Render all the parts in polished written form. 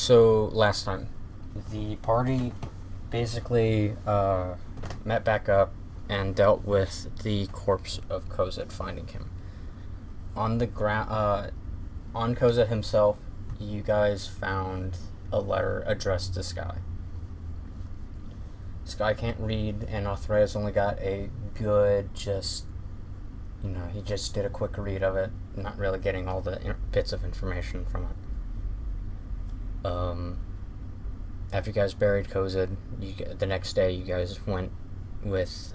So last time, the party basically met back up and dealt with the corpse of Kozet, finding him on the ground. On Kozet himself, you guys found a letter addressed to Skye. Skye can't read, and Arthuritis only got a good, he just did a quick read of it, not really getting all the bits of information from it. After you guys buried Kozid, the next day you guys went with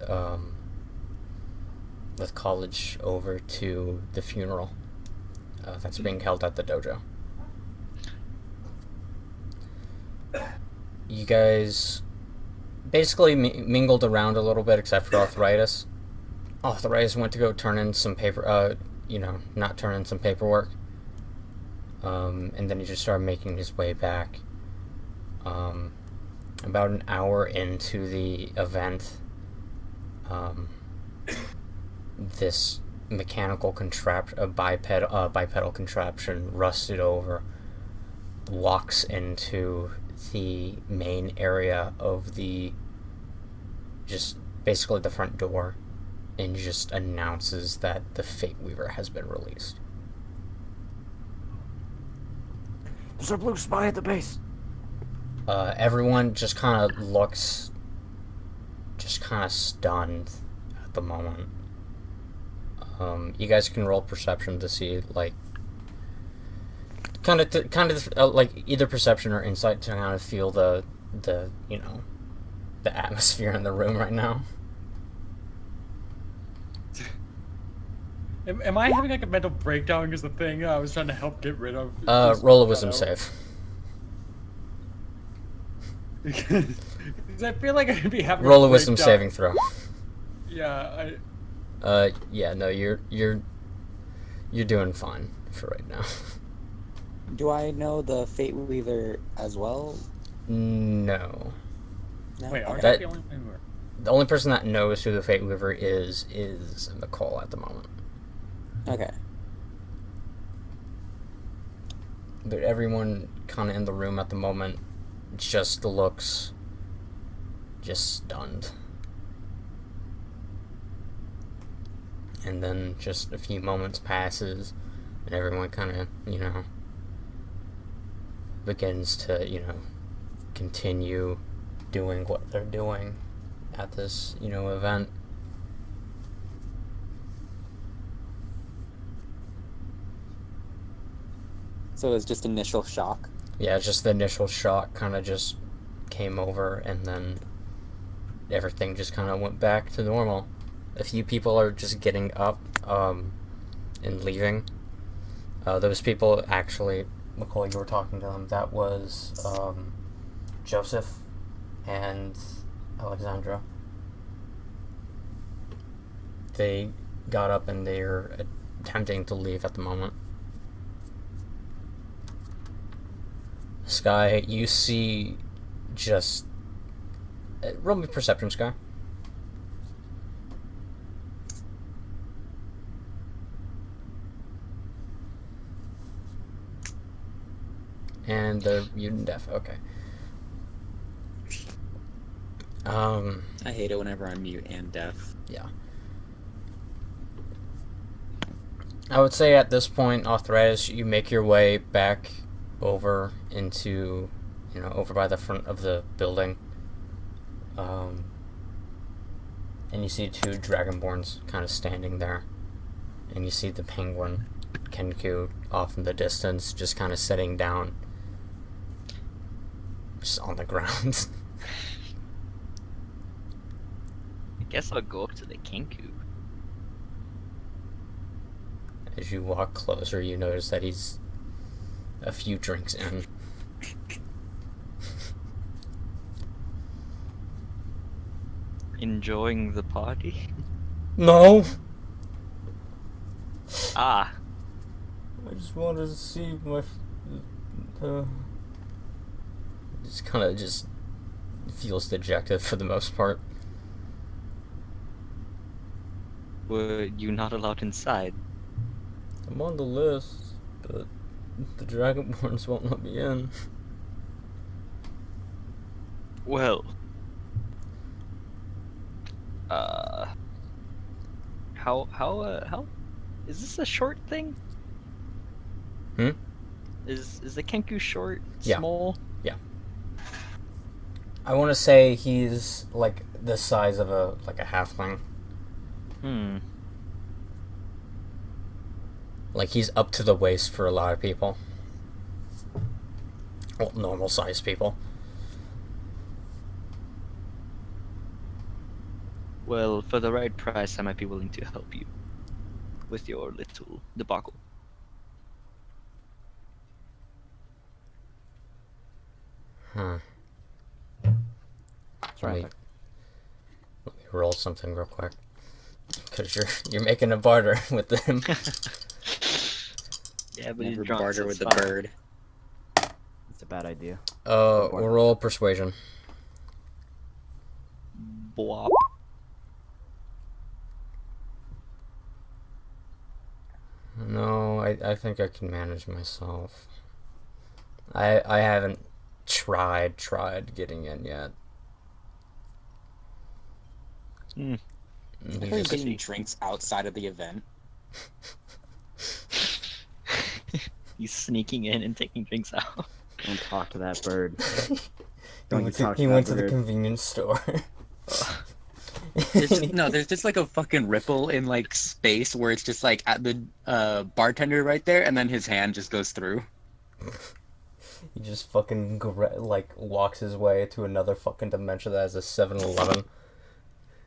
college over to the funeral that's being held at the dojo. You guys basically mingled around a little bit, except for Arthuritis. Arthuritis went to go turn in some paper, not turn in some paperwork. And then he just started making his way back. About an hour into the event, this mechanical bipedal contraption, rusted over, walks into the main area of just basically the front door, and just announces that the Fate Weaver has been released. There's a blue spy at the base. Everyone just kind of looks just kind of stunned at the moment. You guys can roll perception to see, like, like either perception or insight to kind of feel the atmosphere in the room right now. Am I having like a mental breakdown because the thing I was trying to help get rid of? Roll a wisdom save. Because I feel like I'd be having roll a wisdom saving throw. Yeah, no, you're doing fine for right now. Do I know the Fate Weaver as well? No. Wait, aren't that, the only one? The only person that knows who the Fate Weaver is Miqol at the moment. Okay. But everyone kind of in the room at the moment just looks just stunned. And then just a few moments passes, and everyone kind of, begins to, continue doing what they're doing at this, event. So it was just initial shock? Yeah, just the initial shock kind of just came over, and then everything just kind of went back to normal. A few people are just getting up and leaving. Those people, actually, Miqol, you were talking to them. That was Joseph and Alexandra. They got up and they're attempting to leave at the moment. Skye, you see just... roll me perception, Skye. And the mutant deaf, okay. I hate it whenever I'm mute and deaf. Yeah. I would say at this point, Arthuritis, you make your way back over into, over by the front of the building. And you see two Dragonborns kind of standing there. And you see the penguin, Kenku, off in the distance, just kind of sitting down. Just on the ground. I guess I'll go up to the Kenku. As you walk closer, you notice that he's a few drinks in. Enjoying the party? No! Ah. I just wanted to see my... just kind of just feels dejected for the most part. Were you not allowed inside? I'm on the list, but the Dragonborns won't let me in. Well. How is this a short thing? Hmm? Is the Kenku short? Yeah. Small? I want to say he's like the size of a halfling. Hmm. Like he's up to the waist for a lot of people. Well, normal sized people. Well, for the right price, I might be willing to help you with your little debacle. Huh. That's Let right. me roll something real quick. Because you're making a barter with them. Yeah, but Never he's drunk, barter so with it's the fine. bird. It's a bad idea. We'll roll persuasion. Bwop. No, I think I can manage myself. I haven't tried getting in yet. Hmm. He Are you just- getting drinks outside of the event? He's sneaking in and taking drinks out. Don't talk to that bird. he Don't you went talk to, he to that went to the bird. convenience store. There's just like a fucking ripple in like space where it's just like at the bartender right there, and then his hand just goes through. He just fucking walks his way to another fucking dimension that has a 7-Eleven.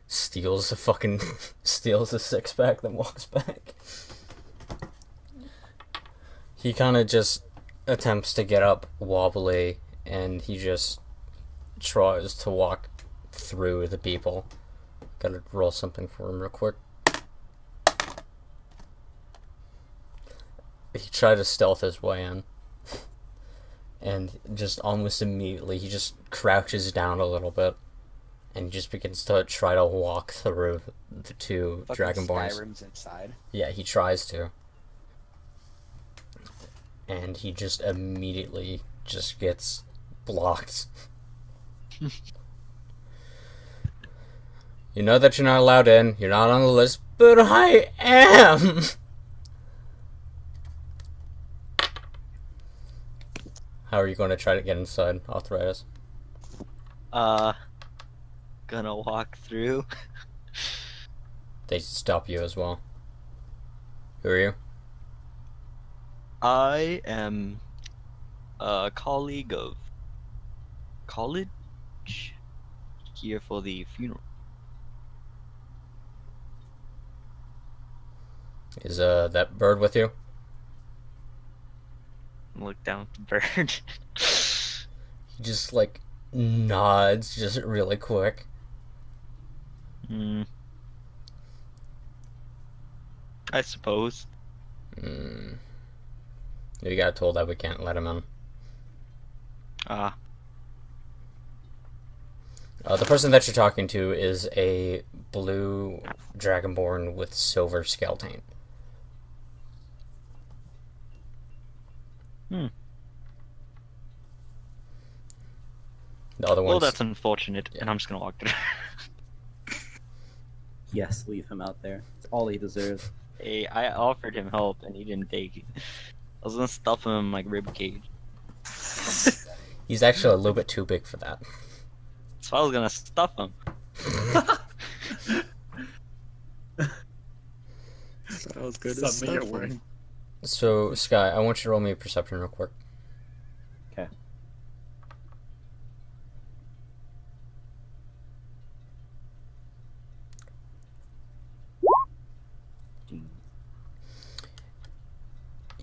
Steals a 6-pack, then walks back. He kind of just attempts to get up wobbly, and he just tries to walk through the people. Gotta roll something for him real quick. He tried to stealth his way in. And just almost immediately, he just crouches down a little bit. And he just begins to try to walk through the two Fucking Dragonborns. Skyrim's inside. Yeah, he tries to. And he just immediately just gets blocked. You know that you're not allowed in, you're not on the list, but I am! How are you going to try to get inside, Arthuritis? Gonna walk through. They stop you as well. Who are you? I am a colleague of college here for the funeral. Is that bird with you? Look down at the bird. He just nods just really quick. I suppose. You got told that we can't let him in. The person that you're talking to is a blue dragonborn with silver scale taint. The other Well, one's... that's unfortunate, and I'm just gonna walk through. Yes, leave him out there. It's all he deserves. Hey, I offered him help, and he didn't take it. I was gonna stuff him in my rib cage. He's actually a little bit too big for that. So I was gonna stuff him. That was good. Something at work. So, Skye, I want you to roll me a perception real quick. Okay.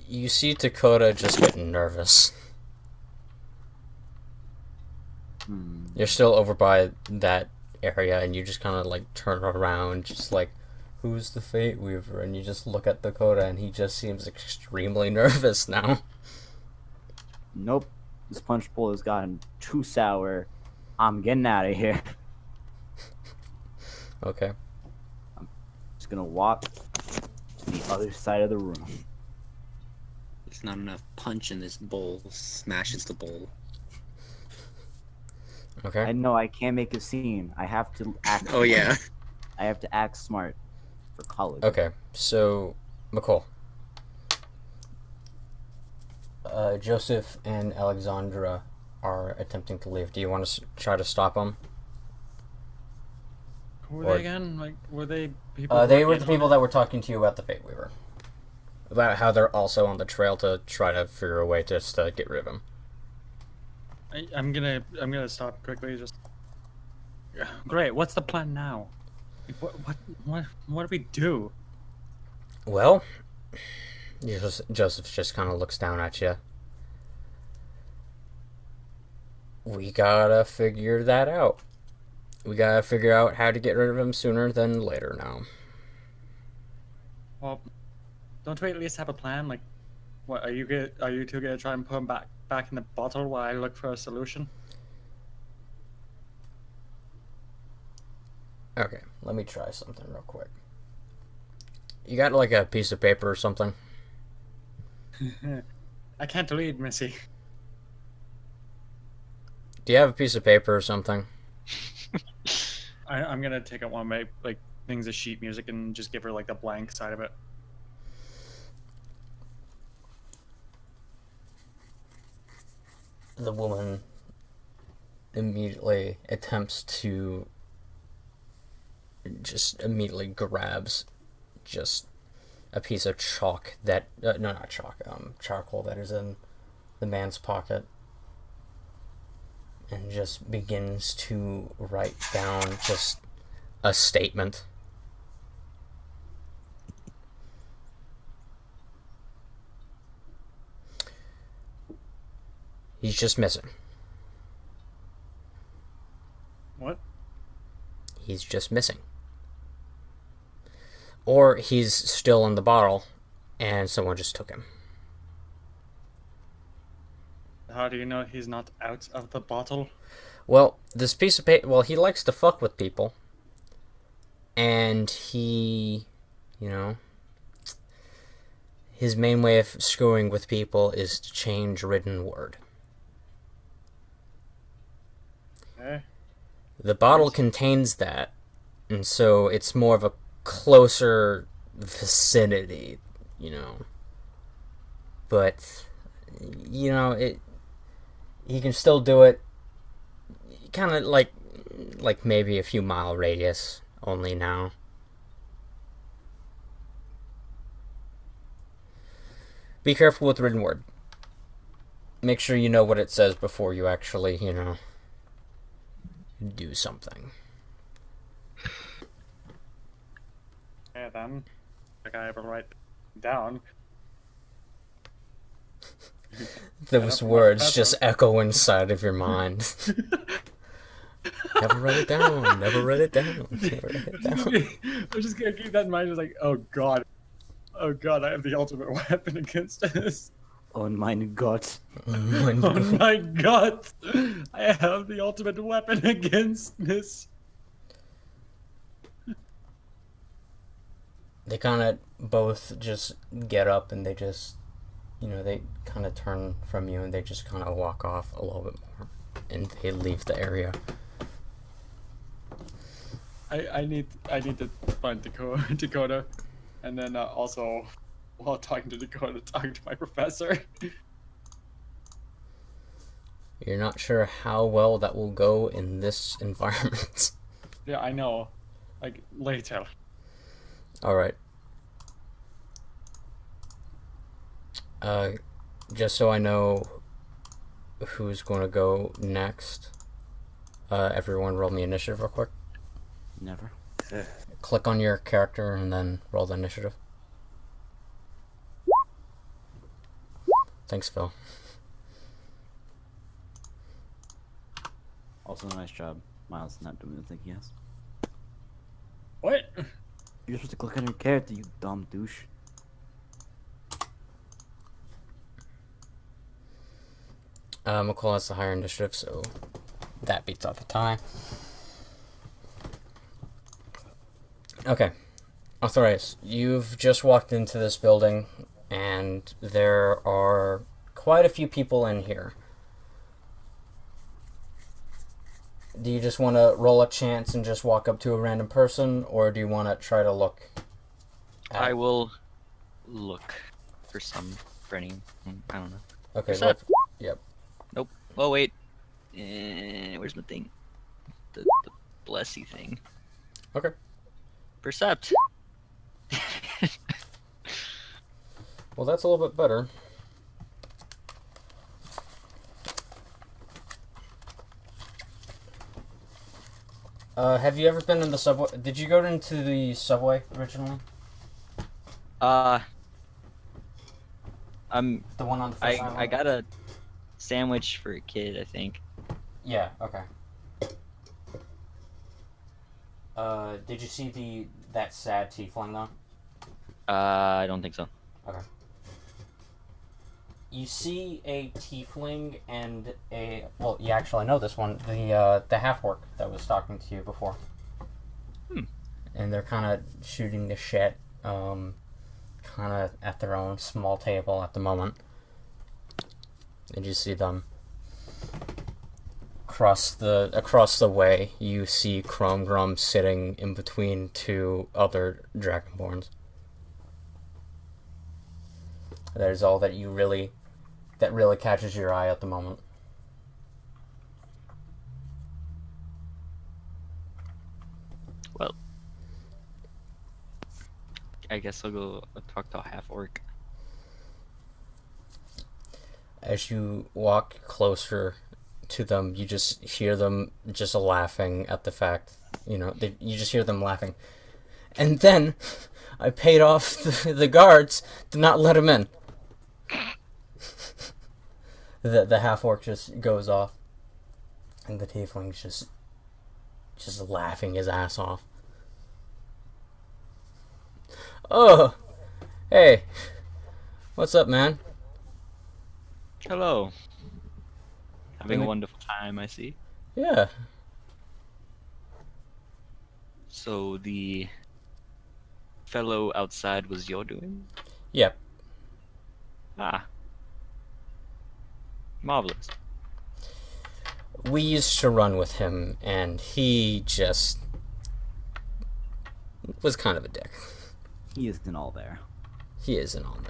You see Dakota just getting nervous. You're still over by that area, and you just kind of turn around, just who's the Fate Weaver? And you just look at Dakota, and he just seems extremely nervous now. Nope. This punch bowl has gotten too sour. I'm getting out of here. Okay. Just gonna walk to the other side of the room. There's not enough punch in this bowl. Smashes the bowl. Okay. I know I can't make a scene. I have to act. Oh yeah. I have to act smart for college. Okay. So, Miqol. Joseph and Alexandra are attempting to leave. Do you want to try to stop them? Who were Or- they again? Like, were they people? They who were in the on people it? that were talking to you about the Fate Weaver. About how they're also on the trail to try to figure a way just to get rid of him. I'm gonna stop quickly. Just great. What's the plan now? What do we do? Well, Joseph just kind of looks down at you. We gotta figure that out. We gotta figure out how to get rid of him sooner than later now. Well, don't we at least have a plan? Like, what are you two gonna try and put him back in the bottle while I look for a solution? Okay, let me try something real quick. You got like a piece of paper or something? I can't read, Missy. Do you have a piece of paper or something? I'm gonna take out one of my like things of sheet music and just give her like the blank side of it. The woman immediately attempts to just immediately grabs just a piece of chalk that no, not chalk, charcoal that is in the man's pocket, and just begins to write down just a statement. He's just missing. What? He's just missing. Or he's still in the bottle and someone just took him. How do you know he's not out of the bottle? Well, this piece of paper, well, he likes to fuck with people. And he, you know, his main way of screwing with people is to change written word. Okay. The bottle contains that, and so it's more of a closer vicinity, you know. But, you know, he can still do it kind of like maybe a few mile radius only now. Be careful with written word. Make sure you know what it says before you actually, you know, do something. Yeah, then. Like I will write down. Those Yeah, words that's just echo inside of your mind. Never write it down. Never write it down. Never write it down. I'm just gonna keep that in mind. Just like, oh god, I have the ultimate weapon against this. Oh my god. Oh my god, I have the ultimate weapon against this. They kind of both just get up and they just, you know, they kind of turn from you and they just kind of walk off a little bit more. And they leave the area. I need to find Dakota, and then also while talking to Dakota, talking to my professor. You're not sure how well that will go in this environment. Yeah, I know. Like later. Alright. Just so I know who's going to go next, everyone roll me initiative real quick. Never. Click on your character and then roll the initiative. Thanks, Phil. Also, nice job. Miles not doing the thing he has. What? You're supposed to click on your character, you dumb douche. Miqol has the higher initiative, so that beats out the tie. Okay. Arthuritis, you've just walked into this building, and there are quite a few people in here. Do you just want to roll a chance and just walk up to a random person, or do you want to try to look at... I will look for any. I don't know. Okay, Percept. look. Yep. Nope. Oh wait. Where's my thing? The blessy thing. Okay. Percept. Well, that's a little bit better. Have you ever been in the subway? Did you go into the subway originally? The one on the first island? I got a sandwich for a kid, I think. Yeah, okay. Did you see that sad tiefling though? I don't think so. Okay. You see a tiefling and well, you actually know this one, the half-orc that was talking to you before. And they're kind of shooting the shit, kind of at their own small table at the moment. And you see them across the way. You see Chrome Grum sitting in between two other Dragonborns. That is all that really catches your eye at the moment. Well, I guess I'll go talk to a half-orc. As you walk closer to them, you just hear them just laughing at the fact, you just hear them laughing. And then, I paid off the guards to not let him in. The half-orc just goes off, and the tiefling's just laughing his ass off. Oh, hey, what's up, man? Hello. Having a wonderful time, I see. Yeah. So the fellow outside was your doing? Yep. Ah. Marvelous. We used to run with him, and he just was kind of a dick. He isn't all there. He isn't on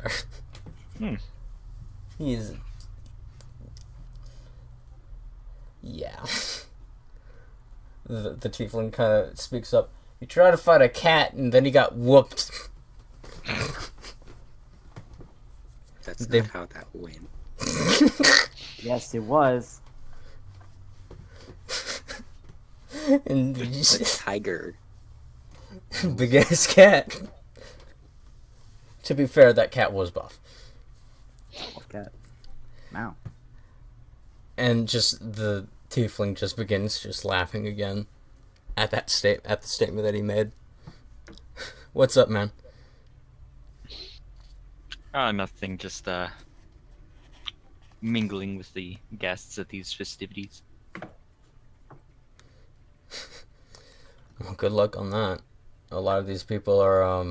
there. He is... Yeah. The tiefling kind of speaks up. He tried to fight a cat, and then he got whooped. That's not how that went. Yes, it was. And The tiger. big ass cat. To be fair, that cat was buff. Okay. Wow. And just the tiefling just begins just laughing again at the statement that he made. What's up, man? Nothing, just mingling with the guests at these festivities. Well, good luck on that. A lot of these people are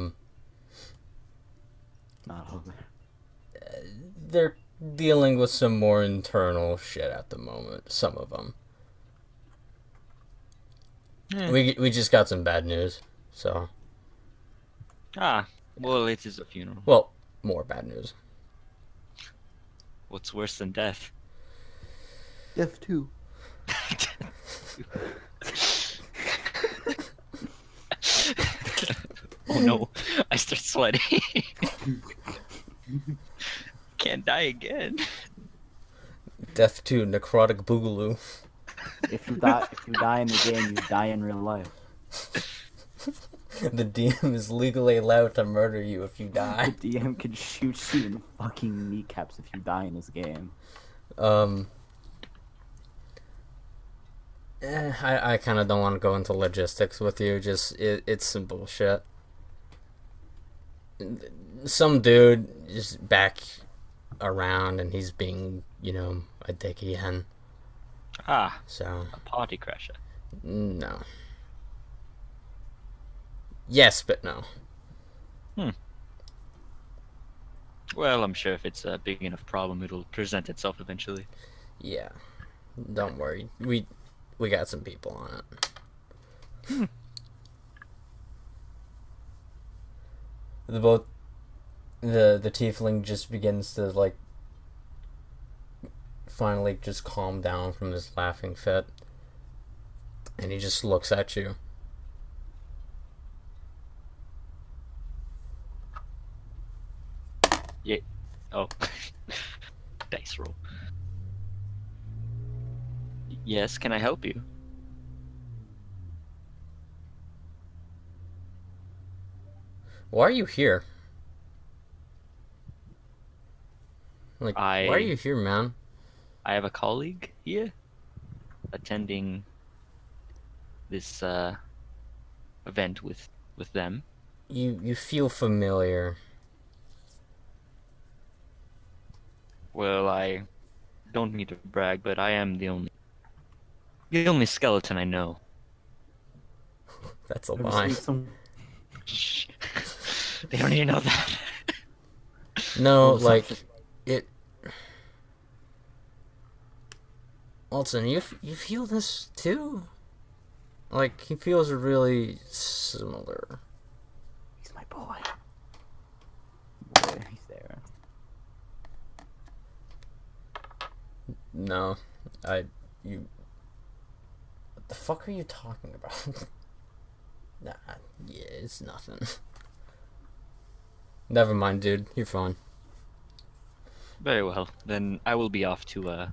Not all there. they're dealing with some more internal shit at the moment. Some of them. We just got some bad news, so. Well, it is a funeral. Well, more bad news. What's worse than death? Death 2. Oh no, I start sweating. Can't die again. Death 2, Necrotic Boogaloo. If you die in the game, you die in real life. The DM is legally allowed to murder you if you die. The DM can shoot you in the fucking kneecaps if you die in this game. I kind of don't want to go into logistics with you. Just it's some bullshit. Some dude is back around and he's being, a dick again. So A party crasher. no. Yes, but no. Well, I'm sure if it's a big enough problem, it'll present itself eventually. Yeah. Don't worry. we got some people on it. The tiefling just begins to like finally just calm down from his laughing fit, and he just looks at you. Yeah. Oh. Dice roll. Yes, can I help you? Why are you here? Like, why are you here, man? I have a colleague here attending this event with them. You feel familiar. Well, I don't mean to brag, but I am the only skeleton I know. That's a Have you lie. seen some- Shh. They don't even know that. No, Well, like something- it. Alton, you feel this too? Like he feels really similar. He's my boy. Boy, he's there. No, you. What the fuck are you talking about? Nah, yeah, it's nothing. Never mind, dude. You're fine. Very well. Then I will be off to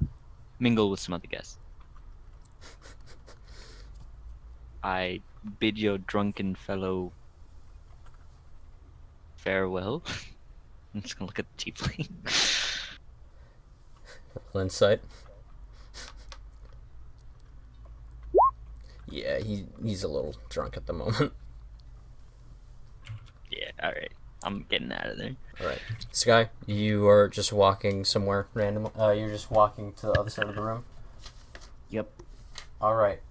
mingle with some other guests. I bid your drunken fellow farewell. I'm just gonna look at the tiefling. Roll insight. Yeah, he's a little drunk at the moment. Yeah, alright. I'm getting out of there. Alright. Skye, you are just walking somewhere random. You're just walking to the other side of the room? Yep. Alright.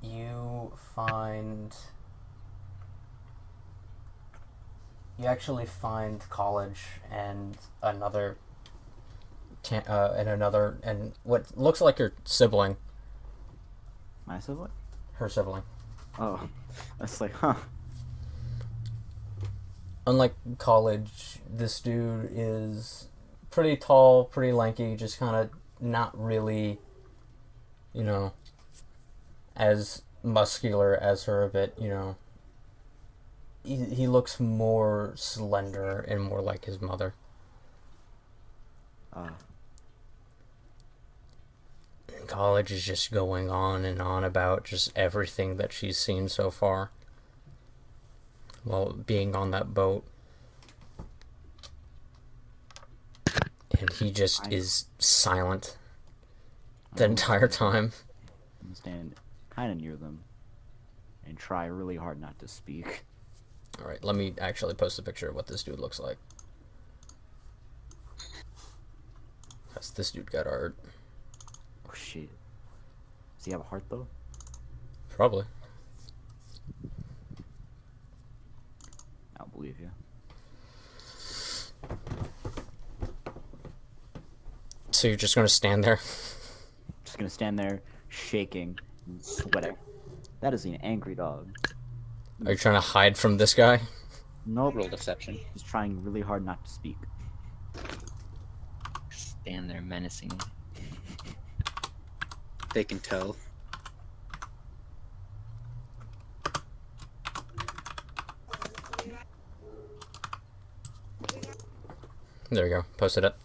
You find... You actually find college and another... and what looks like your sibling. My sibling? Her sibling. Oh. That's like, huh. Unlike college, this dude is pretty tall, pretty lanky, just kind of not really, you know, as muscular as her, but, you know, he looks more slender and more like his mother. College is just going on and on about just everything that she's seen so far while being on that boat. And he just is silent the entire time. I'm stand kind of near them and try really hard not to speak. Alright, let me actually post a picture of what this dude looks like. That's this dude got art. Oh shit. Does he have a heart though? Probably. I don't believe you. So you're just gonna stand there? Just gonna stand there shaking and sweating. That is an angry dog. Are you trying to hide from this guy? Nope. Roll deception. He's trying really hard not to speak. Stand there menacingly. They can tell. There we go. Posted it.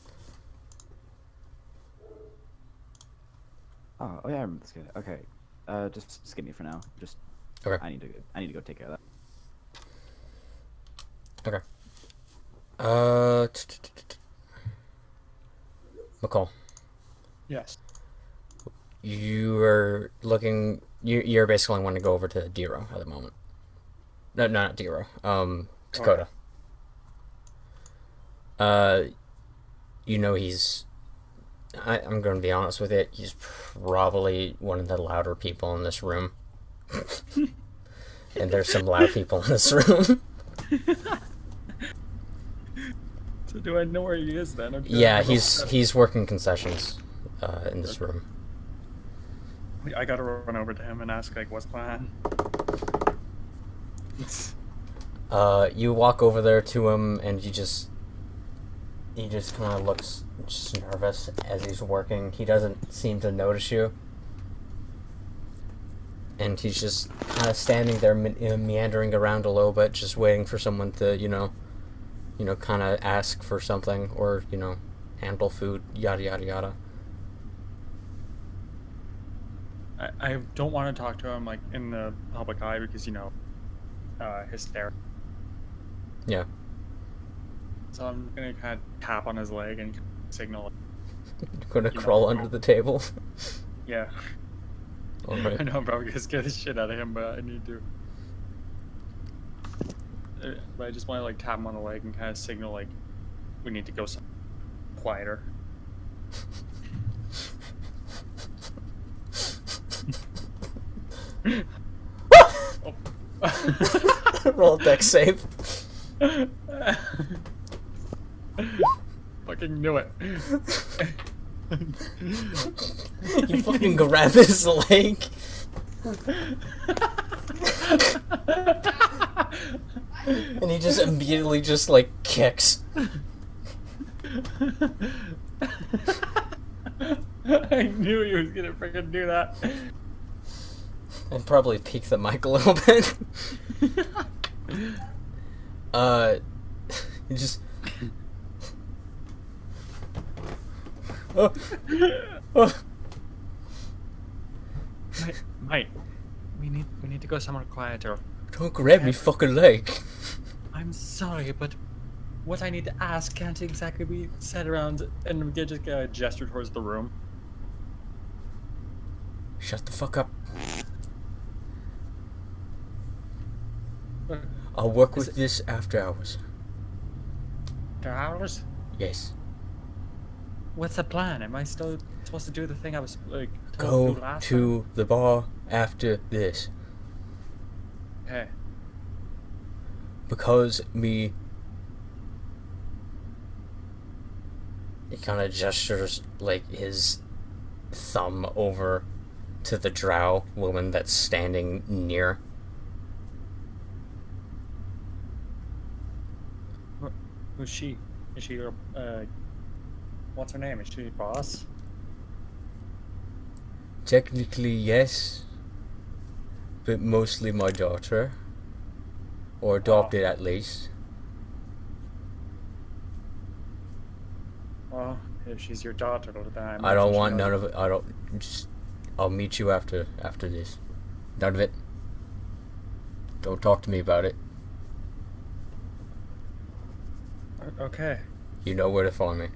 Oh yeah, I remember this guy. Okay. Just skip me for now. Just Okay. I need to go take care of that. Okay. Miqol, Yes. you are looking. You're basically wanting to go over to Dero at the moment. No, not Dero. Dakota. You know he's. I'm going to be honest with it. He's probably one of the louder people in this room. And there's some loud people in this room. So do I know where he is then? Yeah, he's working concessions. in this room. I gotta run over to him and ask, like, what's the plan? You walk over there to him, and he just kind of looks just nervous as he's working. He doesn't seem to notice you. And he's just kind of standing there, meandering around a little bit, just waiting for someone to, kind of ask for something, or, handle food, yada, yada, yada. I don't want to talk to him, like, in the public eye because, hysterical. Yeah. So I'm gonna kind of tap on his leg and signal. You're gonna crawl under the table? Yeah. Alright. I know I'm probably gonna scare the shit out of him, but I need to. But I just want to, like, tap him on the leg and kind of signal, like, we need to go some quieter. Roll a dex save. Fucking knew it. You fucking grab his leg. And he just immediately just, like, kicks. I knew he was gonna freaking do that. And probably peek the mic a little bit. You just... Mate, we need to go somewhere quieter. Don't grab me fucking leg. I'm sorry, but what I need to ask can't exactly be said around, and we just get a gesture towards the room. Shut the fuck up. I'll work with this after hours. After hours? Yes. What's the plan? Am I still supposed to do the thing I was, like, told Go to do last to the bar after this. time? Okay. Because me... He kind of gestures, like, his thumb over to the drow woman that's standing near. Who's she? Is she your, what's her name? Is she your boss? Technically, yes. But mostly my daughter. Or adopted, at least. Well, if she's your daughter, then I don't want none of it. I don't... Just... I'll meet you after this. None of it. Don't talk to me about it. Okay. You know where to find me.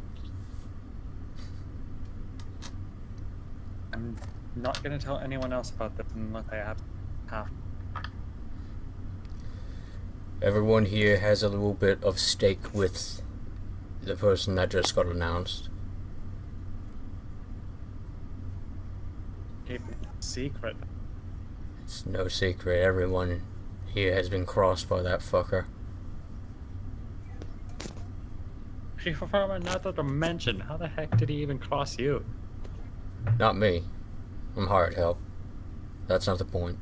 I'm not gonna tell anyone else about this unless I have. Everyone here has a little bit of stake with the person that just got announced. Keep it secret. It's no secret. Everyone here has been crossed by that fucker. She's from another dimension. How the heck did he even cross you? Not me. I'm hired help. That's not the point.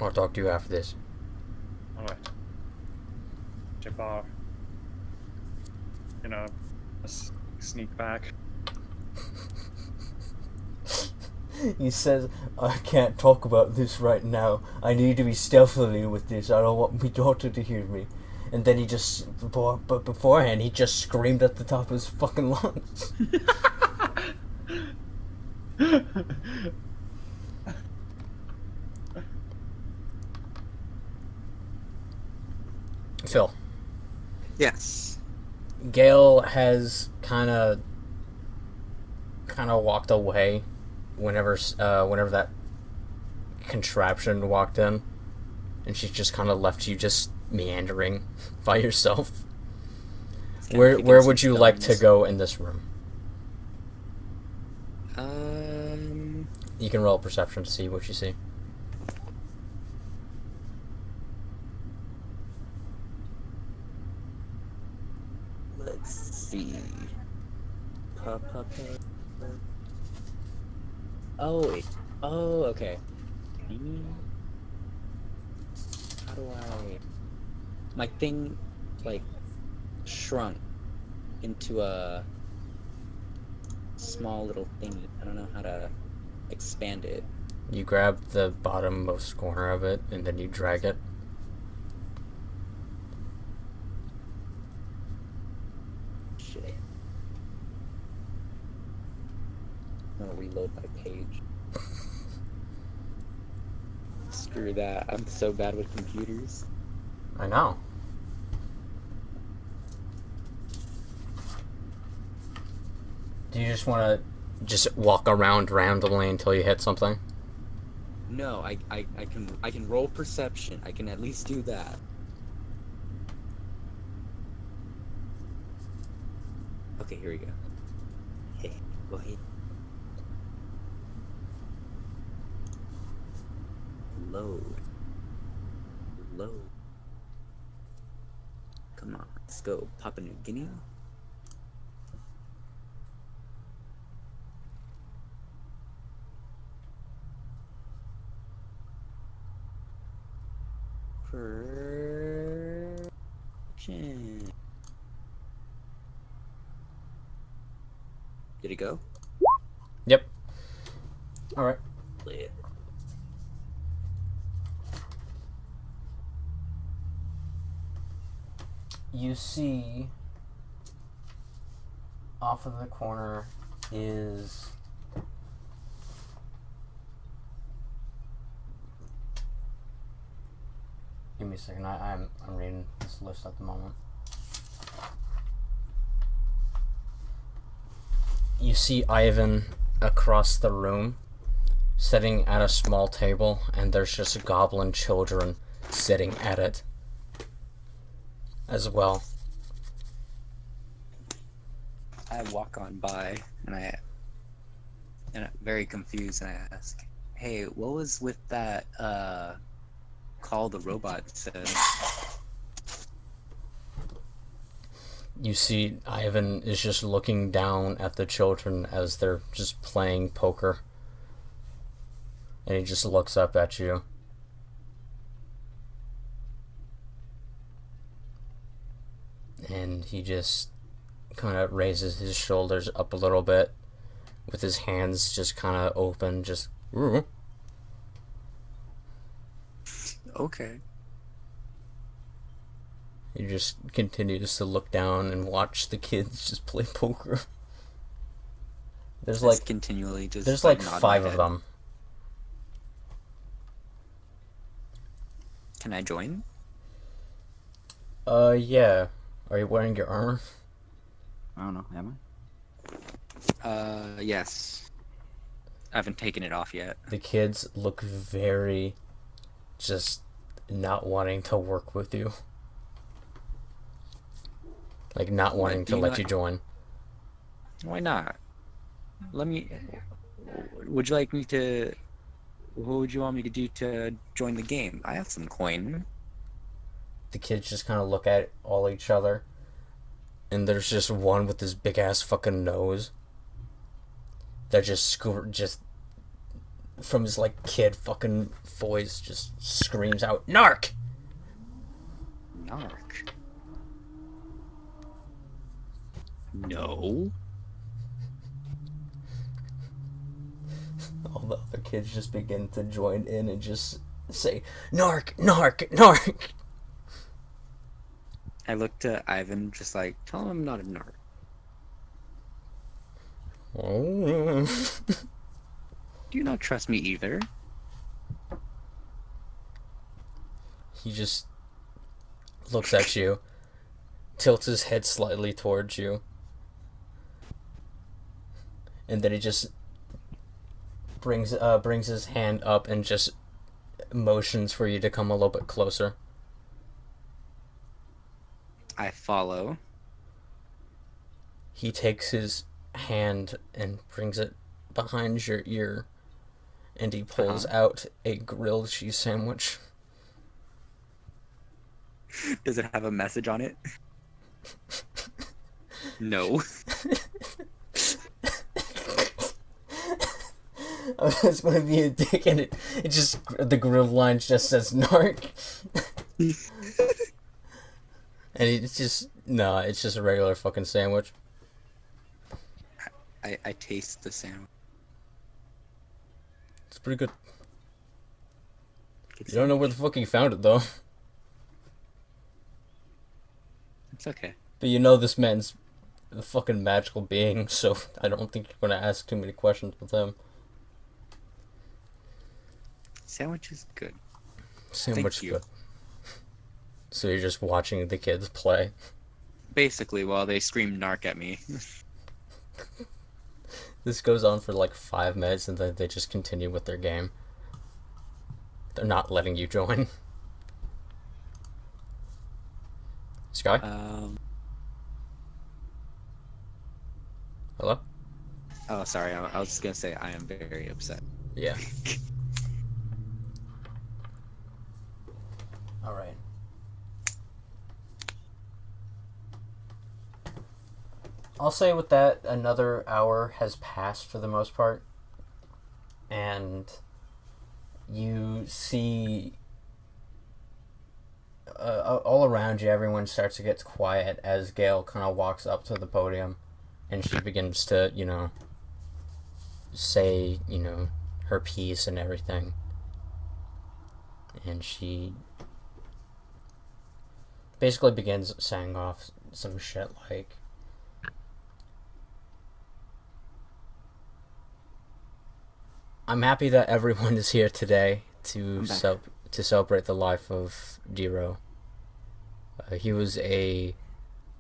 I'll talk to you after this. Alright. Jabbar. Sneak back. He says, I can't talk about this right now. I need to be stealthily with this. I don't want my daughter to hear me. And then he just, but beforehand, he just screamed at the top of his fucking lungs. Phil. Yes. Gale has kind of walked away whenever that contraption walked in, and she's just kind of left you just meandering by yourself. Where would you like to go in this room? You can roll perception to see what you see. Let's see. Oh, oh, okay. How do I? My thing, like, shrunk into a small little thingy. I don't know how to expand it. You grab the bottommost corner of it, and then you drag it. Shit. I'm gonna reload my page. Screw that. I'm so bad with computers. I know. Do you just want to just walk around randomly until you hit something? No, I can roll perception. I can at least do that. Okay, here we go. Hey, go ahead. Load. Come on, let's go. Papua New Guinea. Perception. Did it go? Yep. Alright. Lit. You see off of the corner is give me a second. I'm reading this list at the moment. You see Ivan across the room sitting at a small table, and there's just goblin children sitting at it as well. I walk on by and I'm very confused, and I ask, "Hey, what was with that call the robot said?" You see Ivan is just looking down at the children as they're just playing poker. And he just looks up at you. And he just kind of raises his shoulders up a little bit with his hands just kind of open, just... Okay. He just continues to look down and watch the kids just play poker. There's Just like continually just there's like nod my 5 of head. them. Can I join? Yeah. Are you wearing your armor? I don't know. Am Yes. I haven't taken it off yet. The kids look very just not wanting to work with you. Like not wanting do to you let not- you join. Why not? Let me. Would you like me to? What would you want me to do to join the game? I have some coin. The kids just kind of look at all each other. And there's just one with this big ass fucking nose. That just from his like kid fucking voice just screams out, "Narc!" Narc. No. All the other kids just begin to join in and just say, "Narc, narc, narc." I looked to Ivan, just like, tell him I'm not a narc. Oh. Do you not trust me either? He just looks at you, tilts his head slightly towards you, and then he just brings his hand up and just motions for you to come a little bit closer. I follow. He takes his hand and brings it behind your ear, and he pulls out a grilled cheese sandwich. Does it have a message on it? No. I'm just gonna be a dick, and it just the grill line just says narc. And it's just it's just a regular fucking sandwich. I taste the sandwich. It's pretty good. Good You don't know where the fuck you found it though. It's okay. But you know this man's a fucking magical being, so I don't think you're gonna ask too many questions with him. Sandwich is good. Sandwich Thank you. good. So you're just watching the kids play. Basically, while they scream narc at me. This goes on for like 5 minutes, and then they just continue with their game. They're not letting you join. Skye? Hello? Oh, sorry. I was gonna say I am very upset. Yeah. Alright. I'll say with that, another hour has passed for the most part. And you see all around you, everyone starts to get quiet as Gail kind of walks up to the podium and she begins to, say, her piece and everything. And she basically begins saying off some shit like, I'm happy that everyone is here today to celebrate the life of Jiro. He was a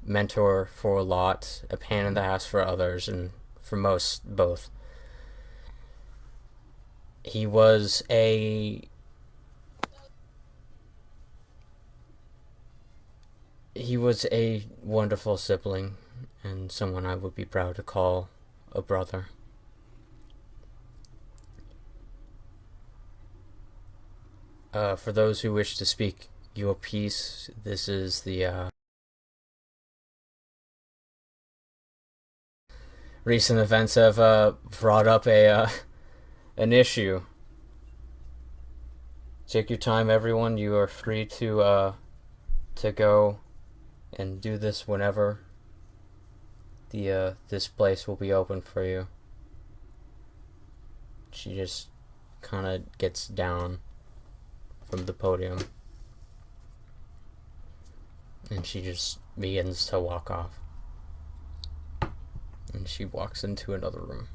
mentor for a lot, a pain in the ass for others, and for most, both. He was a wonderful sibling, and someone I would be proud to call a brother. For those who wish to speak your piece, this is the recent events have brought up an issue. Take your time, everyone. You are free to go and do this whenever this place will be open for you. She just kind of gets down from the podium and she just begins to walk off, and she walks into another room.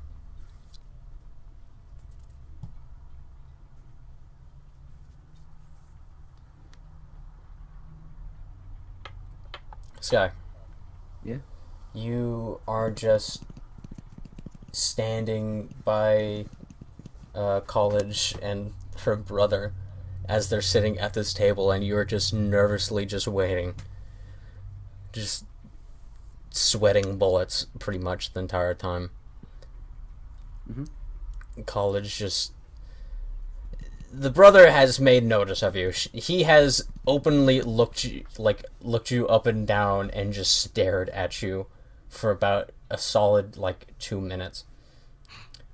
Skye. Yeah? You are just standing by College and her brother as they're sitting at this table, and you're just nervously just waiting. Just sweating bullets pretty much the entire time. Mm-hmm. College just... The brother has made notice of you. He has openly looked you up and down and just stared at you for about a solid 2 minutes.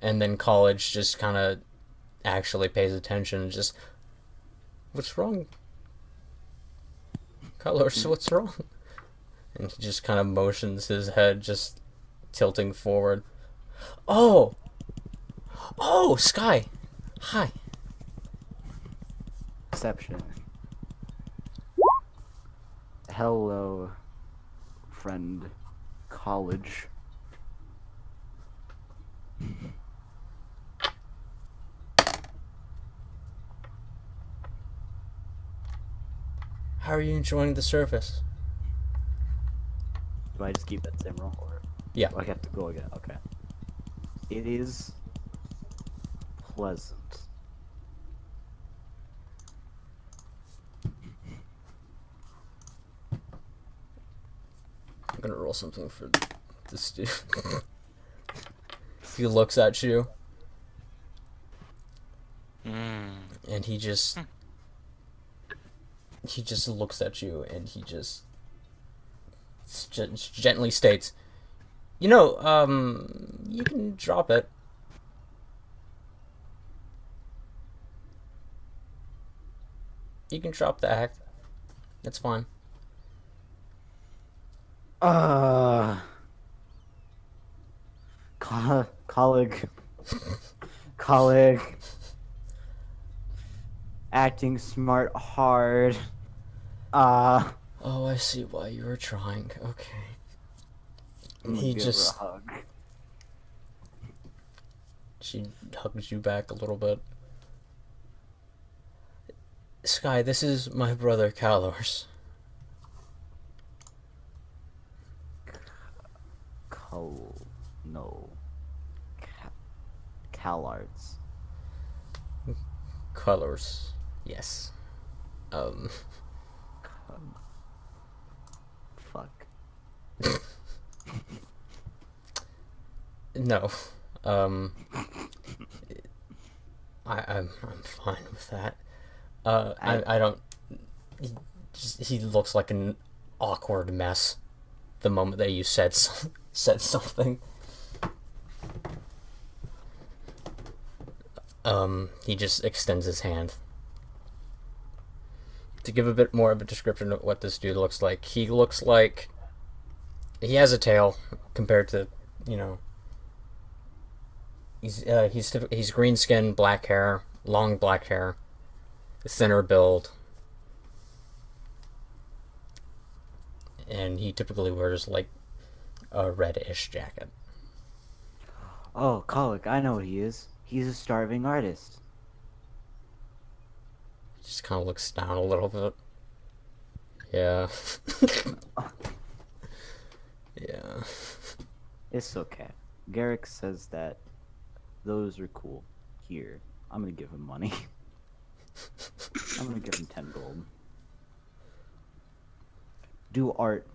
And then College just kind of actually pays attention and just, what's wrong? Colors, what's wrong? And he just kind of motions his head, just tilting forward. Oh, Skye. Hi. Exception. Hello, friend. College. How are you enjoying the service? Do I just keep that same roll, or Yeah. do I have to go again? Okay. It is pleasant. I'm gonna roll something for this dude. He looks at you, and he just looks at you, and he just gently states, you can drop it. You can drop the act. That's fine. Colleague. Colleague. Acting smart hard. Oh, I see why you were trying. Okay. I'm gonna He give just... her a hug. She hugs you back a little bit. Skye, this is my brother Kalors. No. CalArts. Colors. Yes. Fuck. No. I'm fine with that. I don't... He looks like an awkward mess the moment that you said something. He just extends his hand. To give a bit more of a description of what this dude looks like, he looks like... He has a tail, compared to, you know... He's green skin, black hair, long black hair, thinner build. And he typically wears, like, a reddish jacket. Oh, Colic, I know what he is. He's a starving artist. Just kind of looks down a little bit. Yeah. Yeah. It's okay. Garrick says that those are cool. Here, I'm gonna give him money. I'm gonna give him 10 gold. Do art.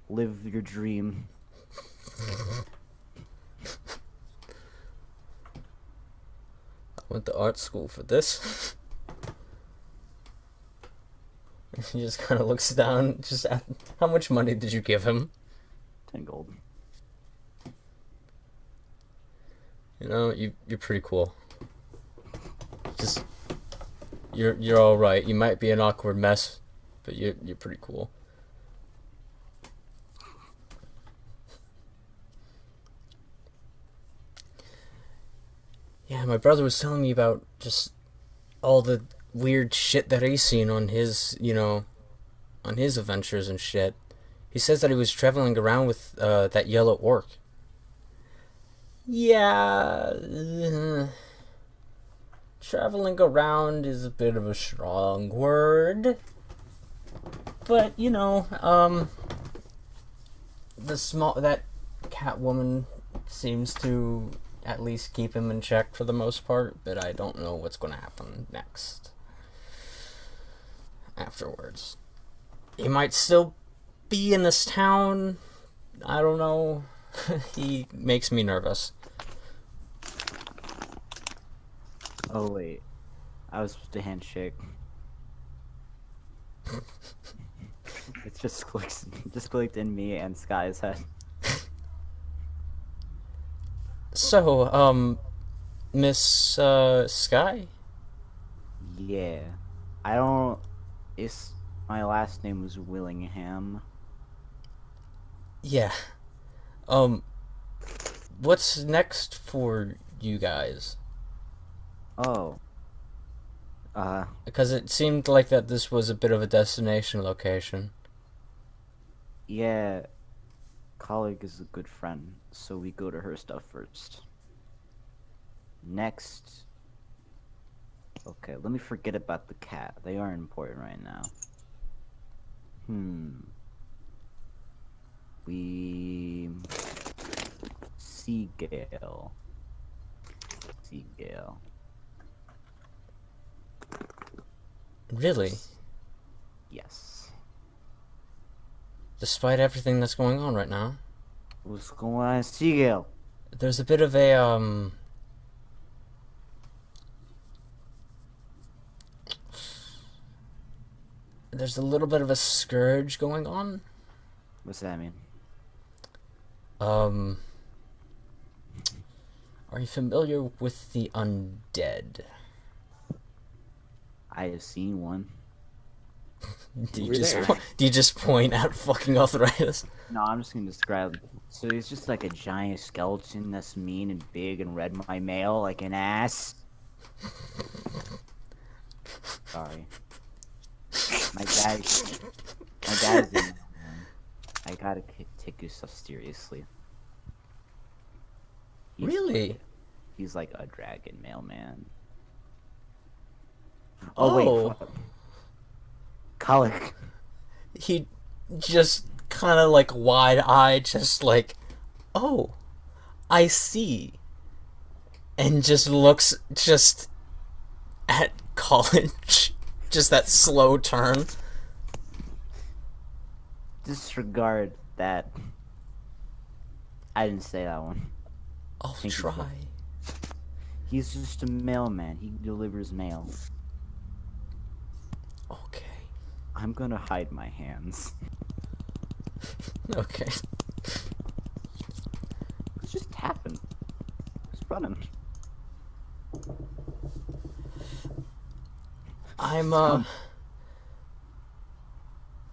Live your dream. I went to art school for this. He just kind of looks down. Just at, how much money did you give him? 10 gold. You know, you're pretty cool. Just you're all right. You might be an awkward mess, but you're pretty cool. Yeah, my brother was telling me about just all the weird shit that he's seen on his, you know, on his adventures and shit. He says that he was traveling around with that yellow orc. Yeah, traveling around is a bit of a strong word, but you know, that cat woman seems to at least keep him in check for the most part, but I don't know what's going to happen next. Afterwards, he might still be in this town. I don't know. He makes me nervous. Oh wait, I was supposed to handshake. It just clicked in me and Skye's head. So, Miss Skye? Yeah, I don't. My last name was Willingham. Yeah. What's next for you guys? Oh. Because it seemed like that this was a bit of a destination location. Yeah. Colleague is a good friend, so we go to her stuff first. Next. Okay, let me forget about the cat. They aren't important right now. Seagale. Really? Yes. Despite everything that's going on right now, What's going on, Seagale? there's a bit of a, there's a little bit of a scourge going on. What's that mean? Are you familiar with the undead? I have seen one. Do you We're just there. do you just point at fucking Arthuritis? No, I'm just gonna describe. So he's just like a giant skeleton that's mean and big and read my mail like an ass. Sorry. My dad is a man. I gotta take your stuff seriously. Really? He's like a dragon mailman. Oh. Wait. Colic. He just kind of like wide-eyed, just like, oh, I see, and just looks just at college, just that slow turn. Disregard that. I didn't say that one. I'll Thank you, try. sir. He's just a mailman. He delivers mail. Okay. I'm gonna hide my hands. Okay. It's just tapping. Just running. I'm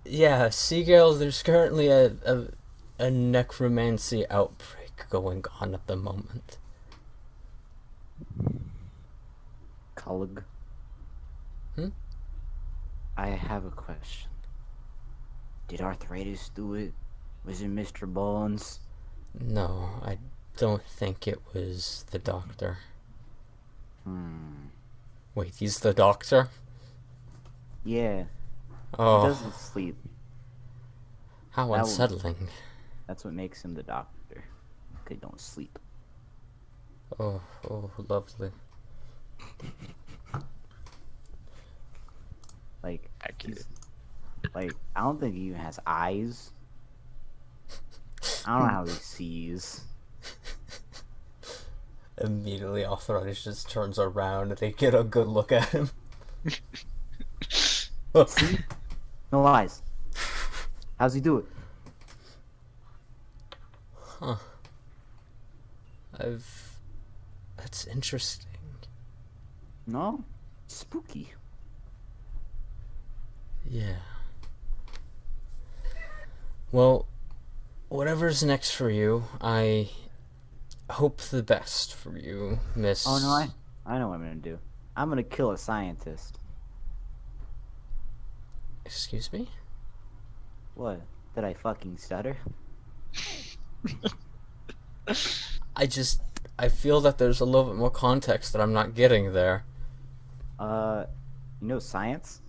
yeah, Seagull, there's currently a necromancy outbreak going on at the moment. Cullig. Hmm? I have a question. Did Arthuritis do it? Was it Mr. Bones? No, I don't think it was the doctor. Wait, he's the doctor? Yeah. He Oh, doesn't sleep. how that one- unsettling. That's what makes him the doctor. They don't sleep. Oh, lovely. Like, Accurate. like I don't think he even has eyes. I don't know how he sees. Immediately, Arthuritis just turns around and they get a good look at him. See? No eyes. How's he do it? Huh. That's interesting. No? Spooky. Yeah. Well, whatever's next for you, I hope the best for you, Miss. Oh no, I know what I'm gonna do. I'm gonna kill a scientist. Excuse me? What? Did I fucking stutter? I feel that there's a little bit more context that I'm not getting there. You know science?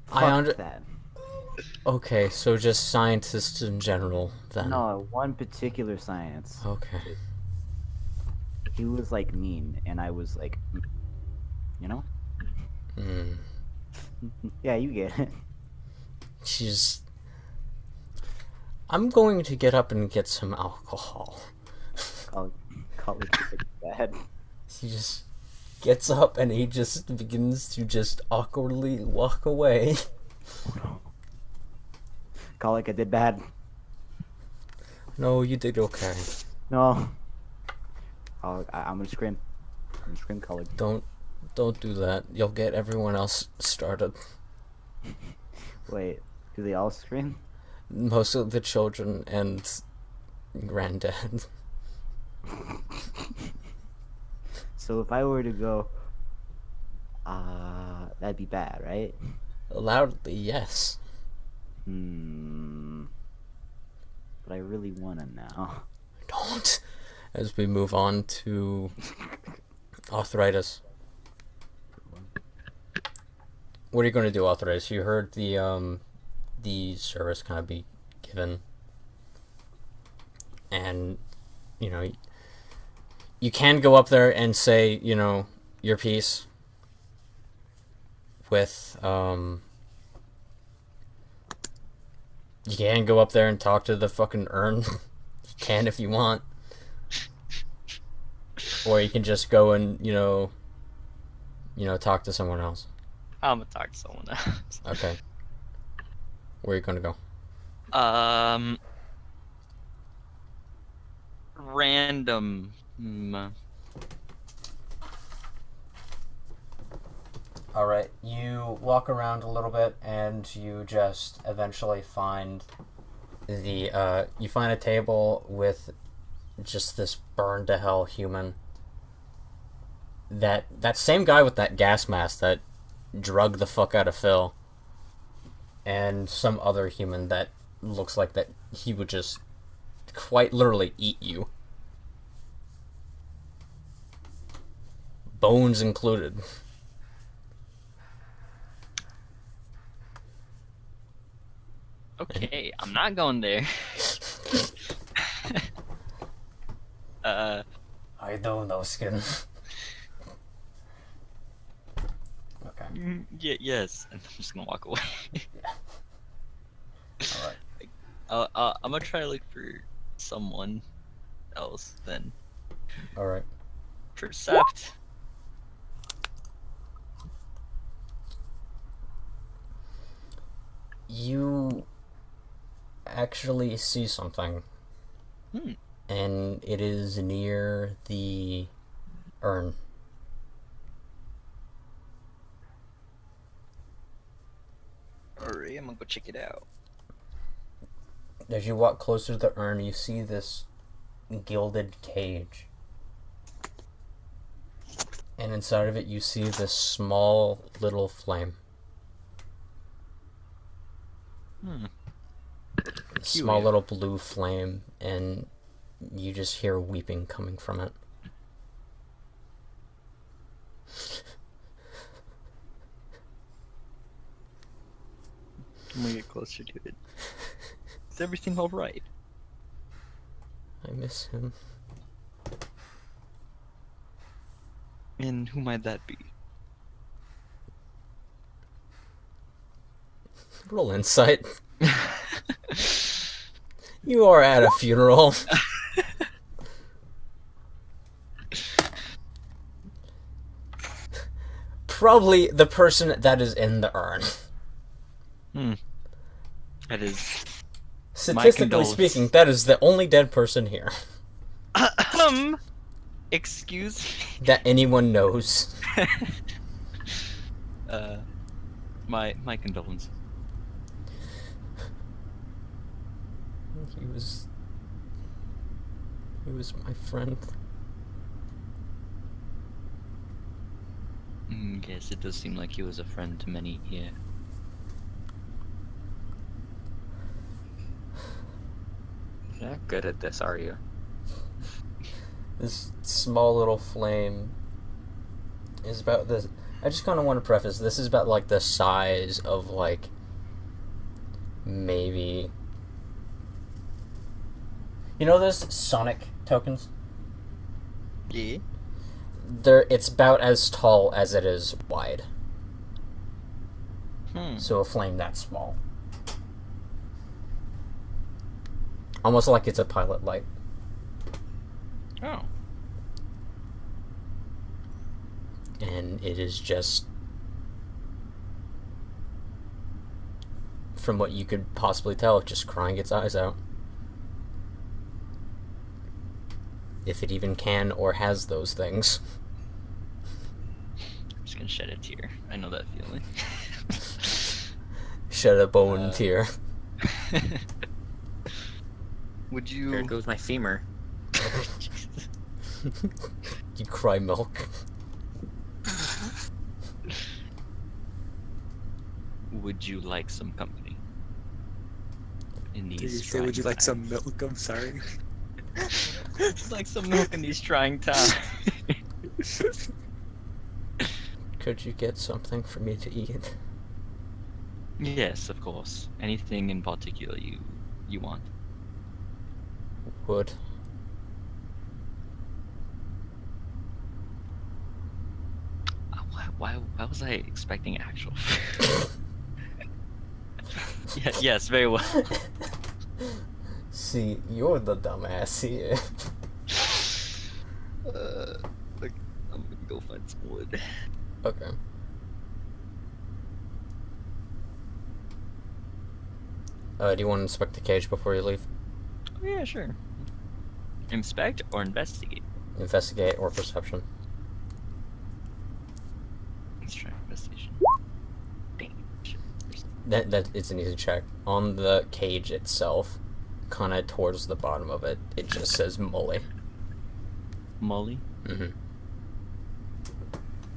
Fuck that. Okay, so just scientists in general, then. No, one particular science. Okay. He was like mean, and I was like, you know? Hmm. Yeah, you get it. She's... I'm going to get up and get some alcohol. Call it bad. He just gets up and he just begins to just awkwardly walk away. Call it I did bad. No, you did okay. No. I'm gonna scream. I'm gonna scream, Cullig. Don't do that. You'll get everyone else started. Wait, do they all scream? Most of the children and granddad. So if I were to go, that'd be bad, right? Loudly, yes. But I really wanna now. Don't. As we move on to Arthuritis. What are you going to do, Arthuritis? You heard the service kind of be given, and you know you can go up there and say your piece with you can go up there and talk to the fucking urn. You can if you want. Or you can just go and, talk to someone else. I'm gonna talk to someone else. Okay. Where are you gonna go? Random. Alright, you walk around a little bit and you just eventually find you find a table with just this burned to hell human. That same guy with that gas mask that drugged the fuck out of Phil. And some other human that looks like that he would just quite literally eat you. Bones included. Okay, I'm not going there. I don't know, Skin. Okay. Yes. And I'm just gonna walk away. Alright. I'm gonna try to look for someone else then. Alright. Percept. You actually see something. And it is near the urn. Alright, I'm gonna go check it out. As you walk closer to the urn, you see this gilded cage. And inside of it, you see this small little flame. Small little blue flame, and you just hear weeping coming from it. I'm gonna get closer to it. Is everything alright? I miss him. And who might that be? Roll insight. You are at a funeral. Probably the person that is in the urn. That is... Statistically speaking, that is the only dead person here. Excuse me? That anyone knows. My condolences. He was my friend. Yes, it does seem like he was a friend to many here. You're not good at this, are you? This small little flame is about this. I just kind of want to preface, this is about like the size of like maybe, you know those Sonic tokens? Yeah. It's about as tall as it is wide. So a flame that small. Almost like it's a pilot light. Oh. And it is just, from what you could possibly tell, just crying its eyes out. If it even can or has those things. I'm just gonna shed a tear. I know that feeling. Shed a bone tear. Would you... Here goes my femur. You cry milk. Would you like some company? In these Did you say, trying would you like some times? milk? I'm sorry. Would you like some milk in these trying times? Could you get something for me to eat? Yes, of course. Anything in particular you want? Would. Why was I expecting actual food? Yeah, yes, very well. See, you're the dumbass here. Look, I'm gonna go find some wood. Okay. Do you want to inspect the cage before you leave? Oh yeah, sure. Inspect or investigate? Investigate or perception. Let's try investigation. That it's an easy check. On the cage itself, kind of towards the bottom of it, it just says Mully. Molly? Mm-hmm.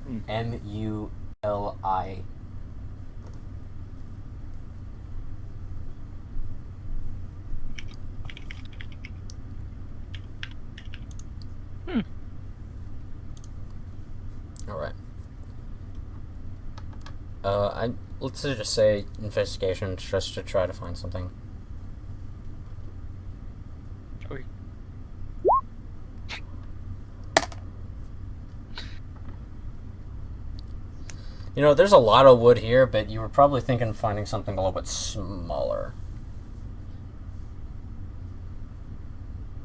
Hmm. Muli. Hmm. All right. Let's just say investigation, just to try to find something. Okay. You know, there's a lot of wood here, but you were probably thinking of finding something a little bit smaller.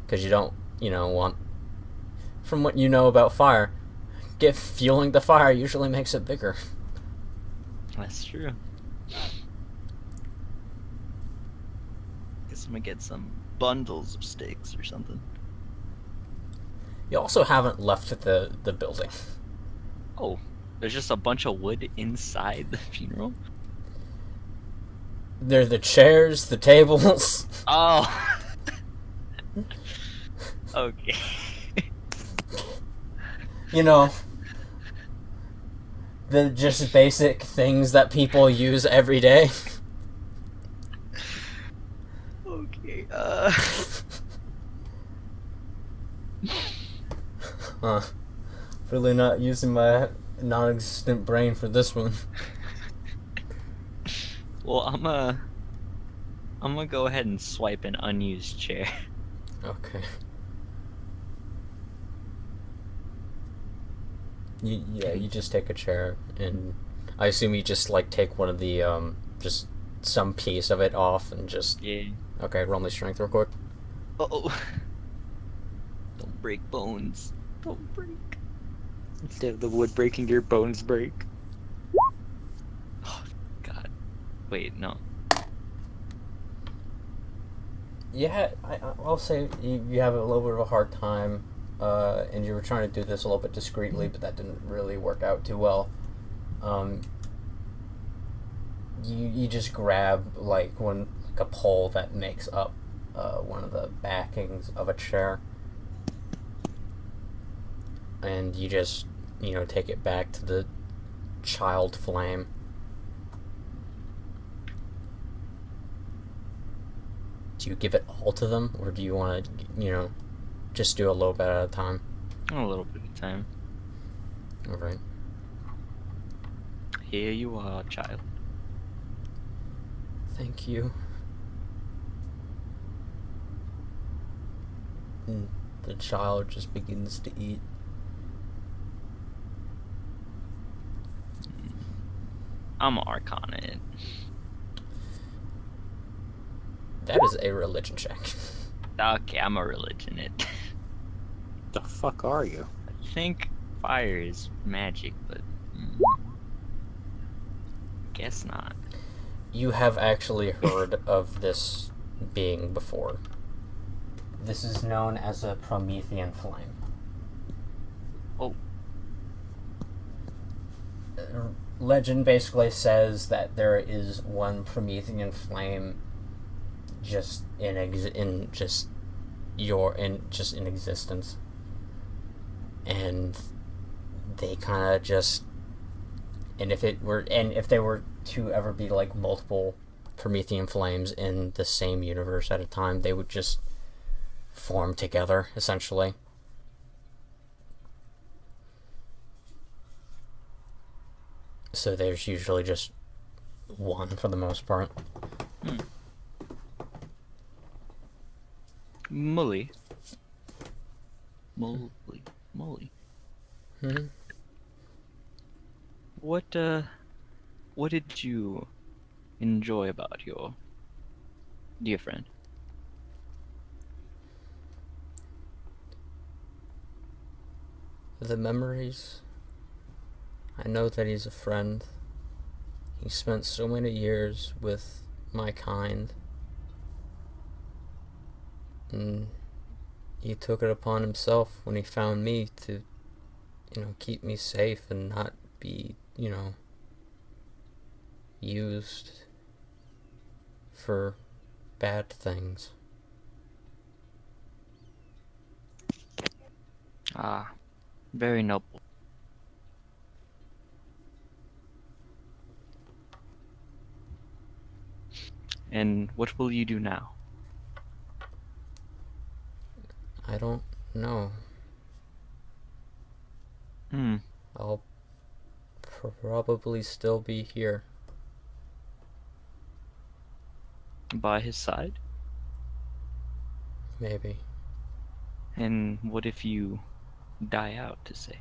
Because you don't, want... From what you know about fire, fueling the fire usually makes it bigger. That's true. Guess I'm gonna get some bundles of sticks or something. You also haven't left the building. Oh, there's just a bunch of wood inside the funeral? There's the chairs, the tables. Oh! Okay. The just basic things that people use every day. Okay, Really not using my non-existent brain for this one. Well, I'm gonna go ahead and swipe an unused chair. Okay. You just take a chair, and I assume you just, take one of the, just some piece of it off, and just... Yeah. Okay, roll my strength real quick. Uh-oh. Don't break bones. Don't break. The wood breaking, your bones break. Oh, God. Wait, no. Yeah, I'll say you have a little bit of a hard time, and you were trying to do this a little bit discreetly, but that didn't really work out too well. You just grab a pole that makes up one of the backings of a chair, and you just take it back to the child flame. Do you give it all to them, or do you want to, just do a little bit at a time? A little bit of time. All right. Here you are, child. Thank you. And the child just begins to eat. I'm Arcana it. That is a religion check. Okay, I'm a religion it. The fuck are you? I think fire is magic, but guess not. You have actually heard of this being before. This is known as a Promethean flame. Oh. Legend basically says that there is one Promethean flame just in existence, and they kind of just, and if they were to ever be multiple Promethean flames in the same universe at a time, they would just form together, essentially. So there's usually just one for the most part. Mully. Mully. Mm-hmm. What did you enjoy about your dear friend? The memories. I know that he's a friend. He spent so many years with my kind. And he took it upon himself when he found me to, keep me safe and not be, used for bad things. Ah, very noble. And what will you do now? I don't know. Hmm. I'll probably still be here. By his side? Maybe. And what if you die out, to say?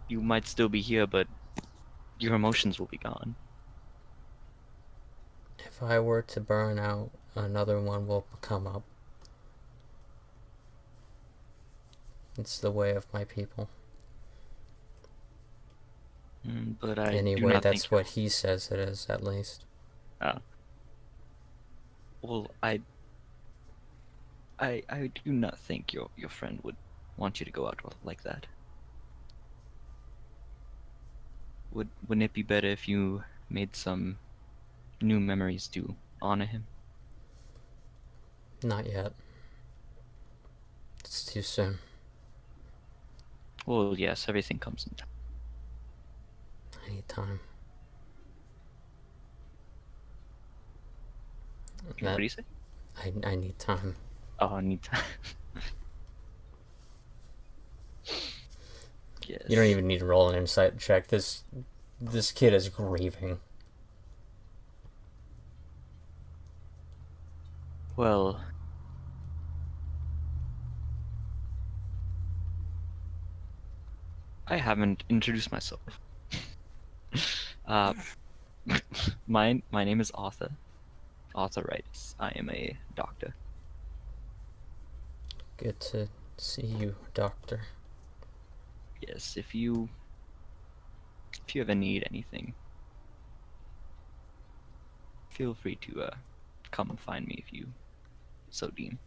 You might still be here, but your emotions will be gone. If I were to burn out, another one will come up. It's the way of my people. But I do Anyway, not that's think... what he says it is, at least. Well, I do not think your friend would want you to go out like that. Wouldn't it be better if you made some new memories to honor him? Not yet. It's too soon. Well, yes, everything comes in time. I need time. What do you say? I need time. Oh, I need time. Yes. You don't even need to roll an insight check. This kid is grieving. Well, I haven't introduced myself. uh, my name is Arthuritis. I am a doctor. Good to see you, Doctor. Yes, if you ever need anything, feel free to come and find me if you so deem.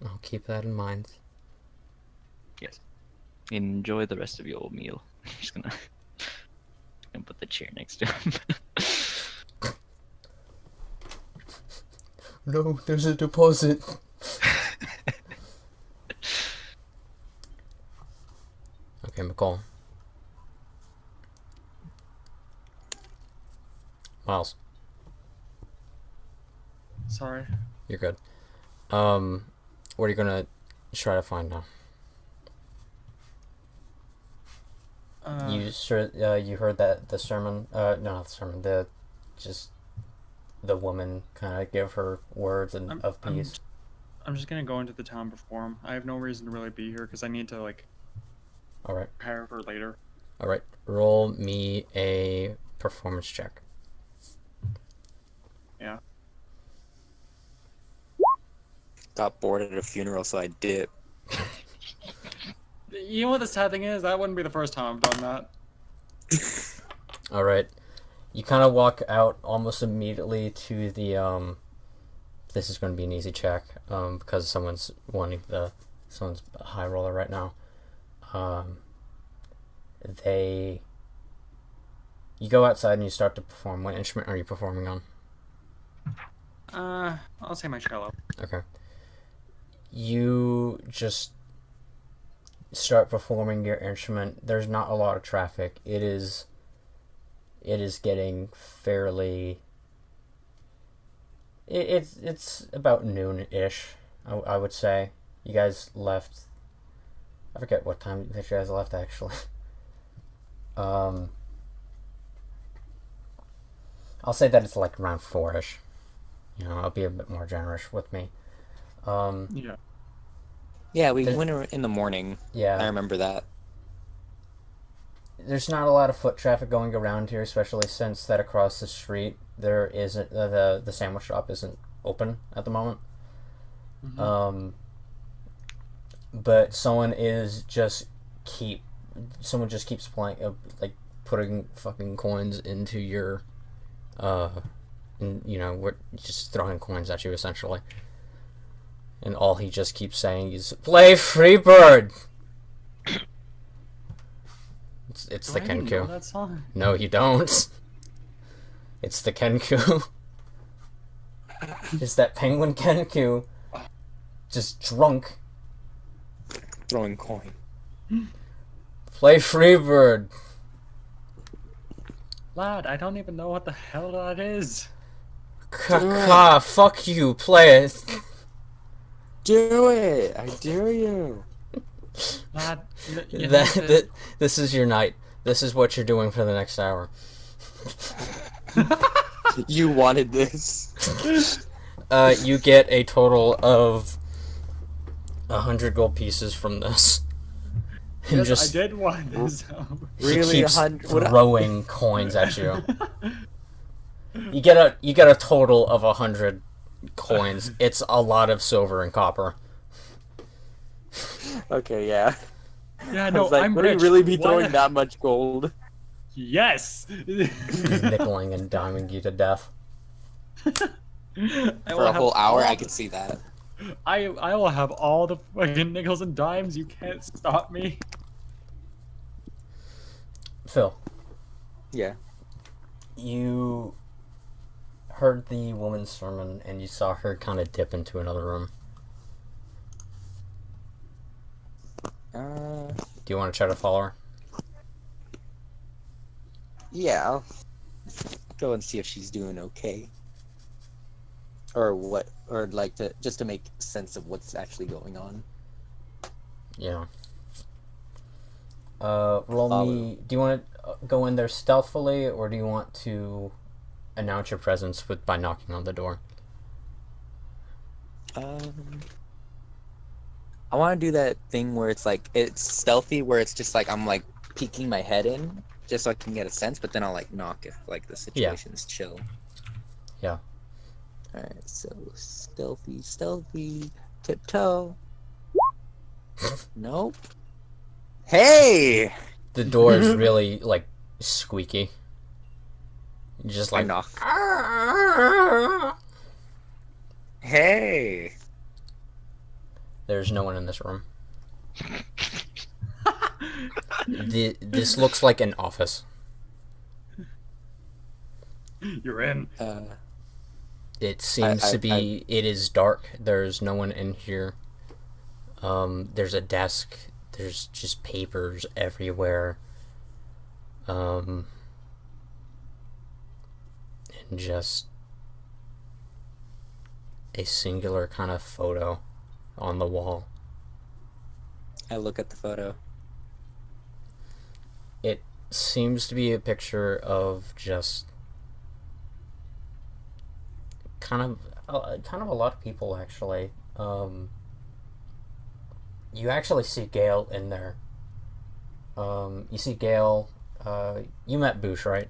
I'll keep that in mind. Yes. Enjoy the rest of your meal. I'm just gonna put the chair next to him. No, there's a deposit. Okay, Miqol. Miles, Sorry. you're good. What are you gonna try to find now? You heard that the sermon? No, not the sermon. The woman kind of give her words of peace. I'm just gonna go into the town and perform. I have no reason to really be here because I need to like All right. prepare for later. All right. Roll me a performance check. Yeah. Got bored at a funeral, so I dipped. You know what the sad thing is? That wouldn't be the first time I've done that. All right. You kind of walk out almost immediately to the This is going to be an easy check because someone's a high roller right now. You go outside and you start to perform. What instrument are you performing on? I'll say my cello. Okay. You just start performing your instrument. There's not a lot of traffic. It is getting fairly... It's about noon-ish, I would say. You guys left... I forget what time that you guys left, actually. I'll say that it's like around 4-ish. You know, I'll be a bit more generous with me. Yeah. Yeah, we went in the morning. Yeah. I remember that. There's not a lot of foot traffic going around here, especially since that across the street there isn't the sandwich shop isn't open at the moment. Mm-hmm. But someone just keeps playing, like putting fucking coins into your, we're just throwing coins at you essentially. And all he just keeps saying is, "Play Freebird!" It's the I didn't know Kenku. that song. No, you don't. It's the Kenku. It's that penguin Kenku. Just drunk. Throwing coin. Play Freebird. Lad, I don't even know what the hell that is. Ka fuck you, play it. Do it! I dare you! Lad, you have to- This is your night. This is what you're doing for the next hour. You wanted this. You get a total of 100 gold pieces from this. And Yes, just I did want this. he Really, keeps 100? What? throwing coins at you. You get a total of 100 coins. It's a lot of silver and copper. Okay, yeah. Yeah, I no, was like, I'm would he rich. really be What? throwing that much gold? Yes. He's nickeling and diming you to death. For a whole hour, I could see that. I will have all the fucking nickels and dimes. You can't stop me. Phil, Yeah. you heard the woman's sermon and you saw her kind of dip into another room. Do you want to try to follow her? Yeah, I'll go and see if she's doing okay. Or what, or like just to make sense of what's actually going on. Yeah. Roll Follow. me. Do you want to go in there stealthily, or do you want to announce your presence by knocking on the door? I want to do that thing where it's like, it's stealthy, where it's just like, I'm like peeking my head in, just so I can get a sense, but then I'll like knock if like the situation's chill. Yeah. Alright, so stealthy, tiptoe. Nope. Hey! The door is really like squeaky. You just I like knock. Hey! There's no one in this room. This looks like an office. You're in. It seems to be. It is dark. There's no one in here. There's a desk. There's just papers everywhere. And just a singular kind of photo on the wall. I look at the photo. It seems to be a picture of just kind of a lot of people actually. You actually see Gale in there. You see Gale. You met Boosh, right?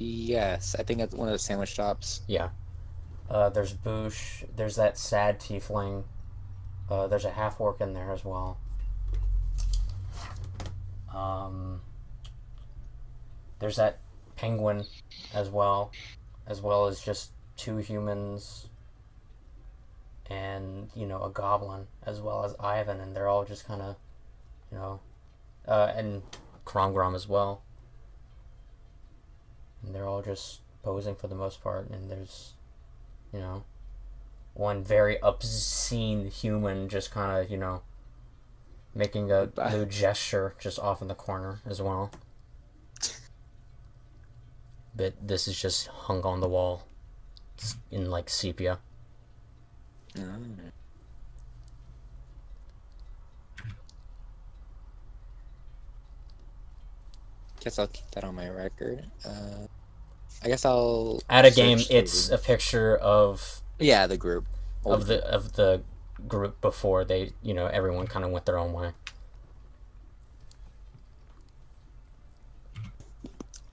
Yes, I think at one of the sandwich shops. Yeah. There's Boosh. There's that sad tiefling. There's a half-orc in there as well. There's that penguin as well as just two humans and, a goblin, as well as Ivan, and they're all just kind of, and Kromgrom as well. And they're all just posing for the most part, and there's, one very obscene human just kind of, making a lewd gesture just off in the corner as well. But this is just hung on the wall in, like, sepia. Guess I'll keep that on my record. I guess I'll At a game, search the it's a room. picture of the group. of the group before they, everyone kind of went their own way.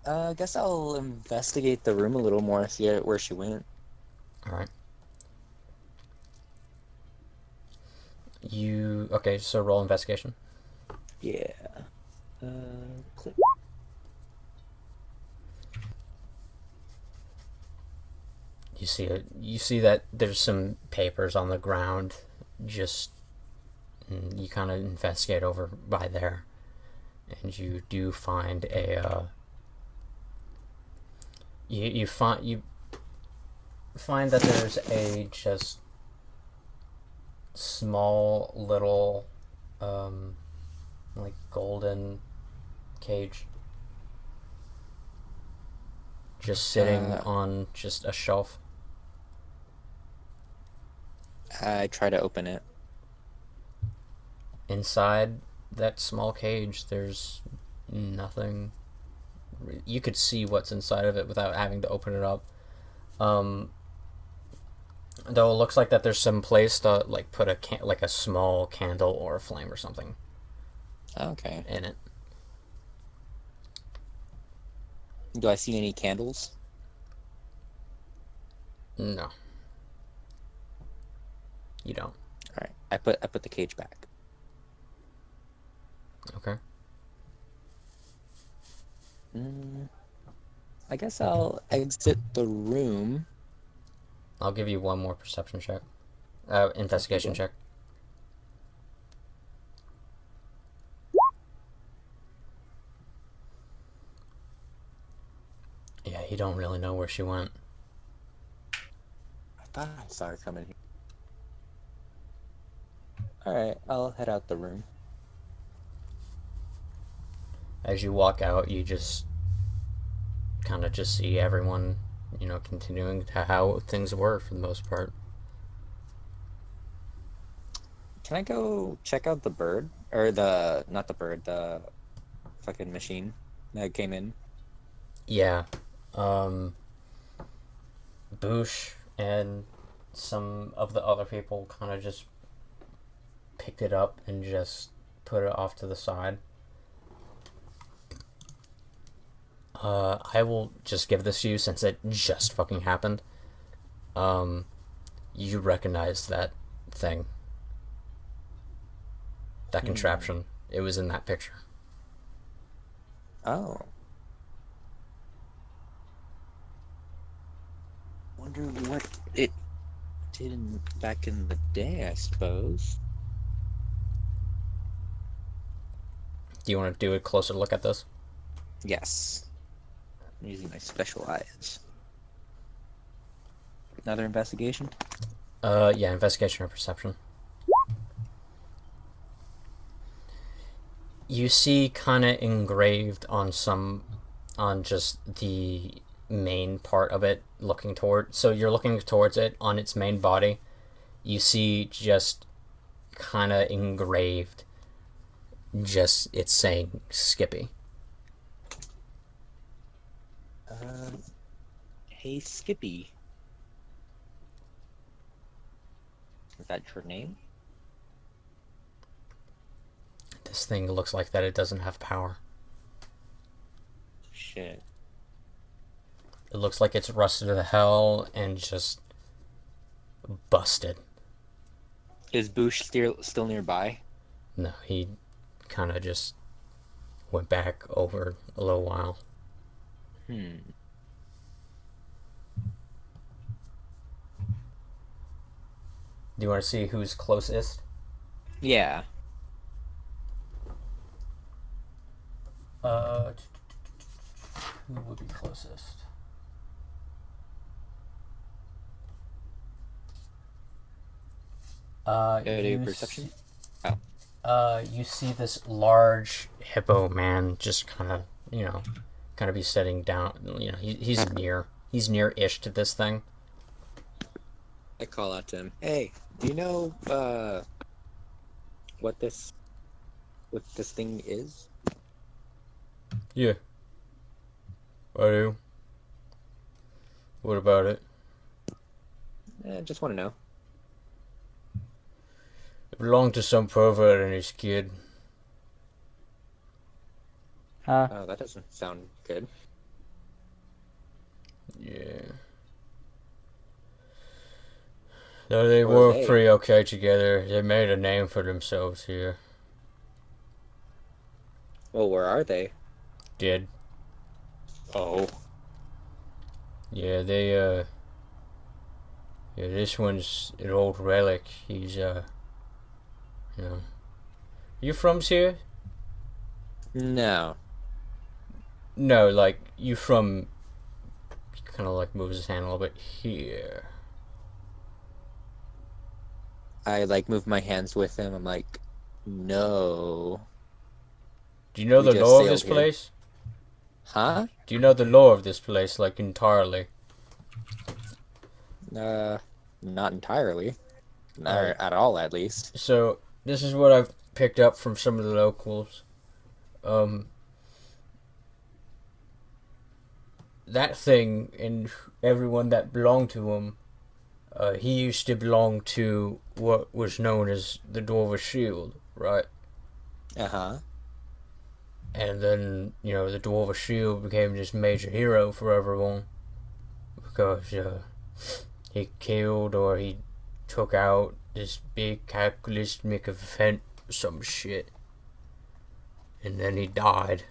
I guess I'll investigate the room a little more, see where she went. All right. Okay? So roll investigation. Yeah. Click. You see it. You see that there's some papers on the ground. Just you kind of investigate over by there, and you do find a. You find that there's a just small little like golden cage just sitting on just a shelf. I try to open it. Inside that small cage, there's nothing. You could see what's inside of it without having to open it up. Though it looks like that there's some place to like put a small candle or a flame or something Okay. in it. Do I see any candles? No, you don't. All right. I put the cage back. Okay. I guess I'll exit the room. I'll give you one more perception check. Investigation check. Yeah, you don't really know where she went. I thought I saw her coming here. Alright, I'll head out the room. As you walk out, you just kind of just see everyone, continuing to how things were for the most part. Can I go check out the bird? Or not the bird, the fucking machine that came in? Yeah. Boosh and some of the other people kind of just picked it up and just put it off to the side. I will just give this to you since it just fucking happened. You recognize that thing. That contraption. It was in that picture. Oh. Wonder what it did back in the day, I suppose. Do you want to do a closer look at this? Yes. I'm using my special eyes. Another investigation? Yeah, investigation or perception. You see kind of engraved on just the main part of it, so you're looking towards it on its main body. You see just kind of engraved, just it's saying Skippy. Hey Skippy. Is that your name? This thing looks like that it doesn't have power. Shit. It looks like it's rusted to hell and just busted. Is Boosh still nearby? No, he kind of just went back over a little while. Do you want to see who's closest? Yeah. Who would be closest? Do perception? You see this large hippo man just kind of be sitting down. He's near-ish to this thing. I call out to him. Hey, do you know what this thing is? Yeah. I do. What about it? Just want to know. It belonged to some pervert and his kid. Oh, that doesn't sound good. Yeah. Though they Where are were they? pretty okay together, they made a name for themselves here. Well, where are they? Did. Oh. Yeah, they Yeah, this one's an old relic. He's, You from here? No. No, like, you from... He kind of, like, moves his hand a little bit. Here. I like move my hands with him. I'm like, no. Do you know We the just lore of sailed this here. place? Huh? Do you know the lore of this place, like, entirely? Not entirely. Not Alright. at all, at least. So, this is what I've picked up from some of the locals. That thing and everyone that belonged to him, he used to belong to what was known as the Dwarvish Shield, right? Uh-huh. And then, the Dwarvish Shield became this major hero for everyone. Because, he killed or he took out this big cataclysmic event or some shit. And then he died.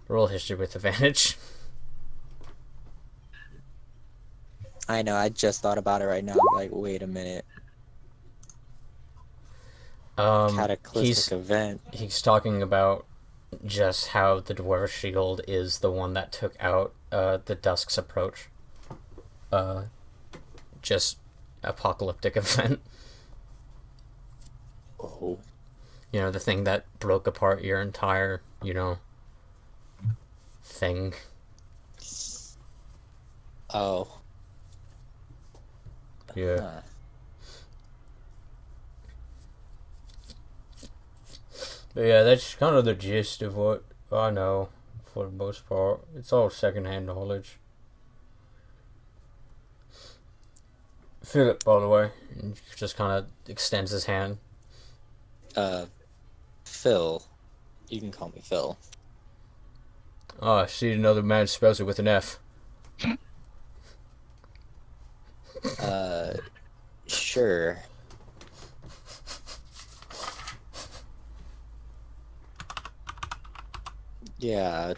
Roll history with advantage. I know, I just thought about it right now. Like, wait a minute. Cataclysmic event. He's talking about just how the Dwarvish Shield is the one that took out the Dusk's approach. Just apocalyptic event. Oh. The thing that broke apart your entire, thing. Oh. Yeah. Huh. But yeah, that's kind of the gist of what I know, for the most part. It's all secondhand knowledge. Philip, by the way, just kind of extends his hand. Phil. You can call me Phil. Oh, I see another man spells it with an F. Sure. Yeah,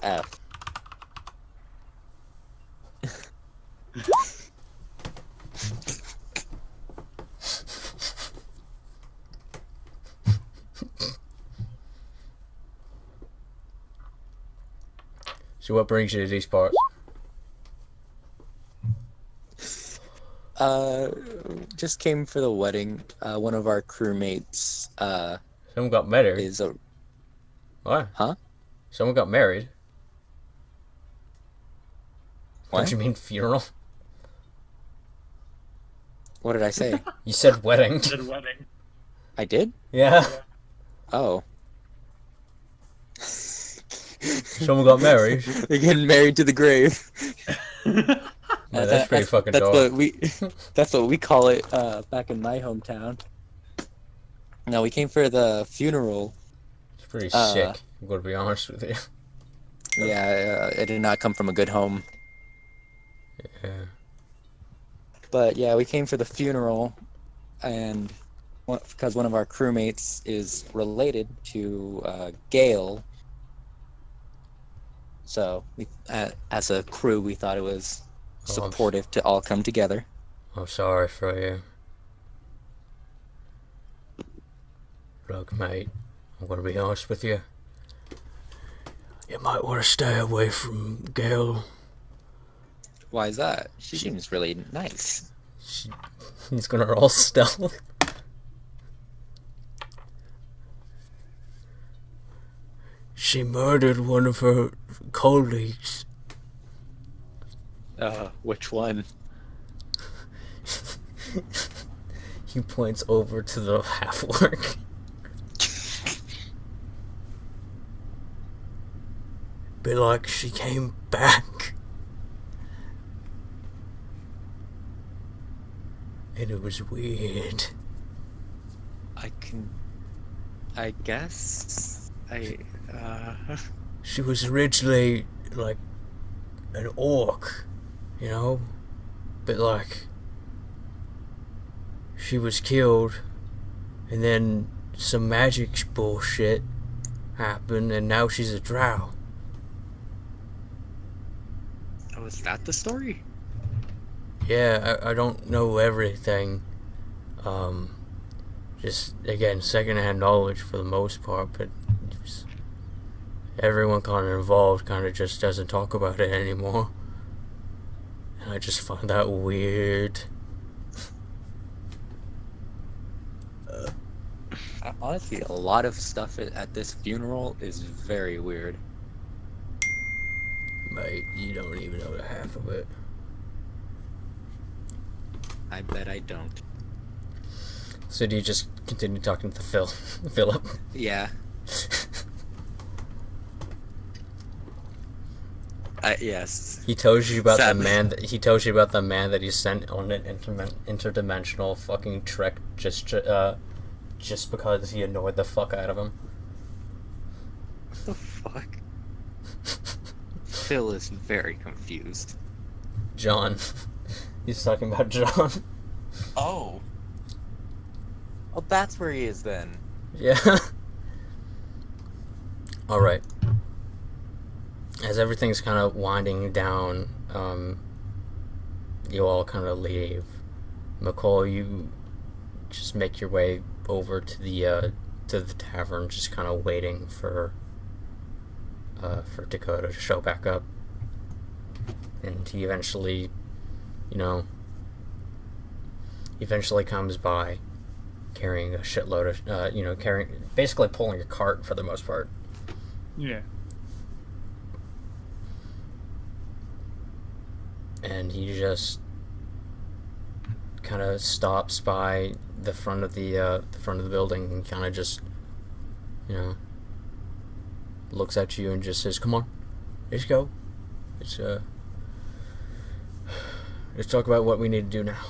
F. So what brings you to these parts? Just came for the wedding. One of our crewmates, Someone got married. is a... What? Huh? Someone got married? What? Don't you mean funeral? What did I say? You said wedding. Good wedding. I did? Yeah. Oh. Someone got married. They're getting married to the grave. Yeah, that's pretty fucking that's dark. That's what we call it back in my hometown. No, we came for the funeral. It's pretty sick, I'm gonna be honest with you. Yeah, it did not come from a good home. Yeah. But yeah, we came for the funeral, and because one of our crewmates is related to Gale, so we, as a crew, we thought it was supportive to all come together. I'm sorry for you. Look, mate, I'm gonna be honest with you. You might want to stay away from Gail. Why is that? She seems really nice. He's gonna roll stealth. She murdered one of her colleagues. Which one? He points over to the half-orc. Be like, she came back. And it was weird. I guess. She was originally, like, an orc, you know? But, like, she was killed, and then some magic bullshit happened, and now she's a drow. Oh, is that the story? Yeah, I don't know everything. Just, again, secondhand knowledge for the most part, but just everyone kind of involved kind of just doesn't talk about it anymore. And I just find that weird. Honestly, a lot of stuff at this funeral is very weird. Mate, you don't even know the half of it. I bet I don't. So do you just continue talking to Philip? Yeah. Yes. He tells you about Sadly. he tells you about the man that he sent on an interdimensional fucking trek just because he annoyed the fuck out of him. What the fuck? Phil is very confused. John. He's talking about John. Oh. Oh, that's where he is then. Yeah. Alright. As everything's kind of winding down, you all kind of leave. Miqol, you just make your way over to the tavern, just kind of waiting for Dakota to show back up. And he eventually, eventually comes by carrying a shitload of, basically pulling a cart for the most part. Yeah. And he just kind of stops by the front of the building and kind of just, looks at you and just says, "Come on, let's go. Let's talk about what we need to do now."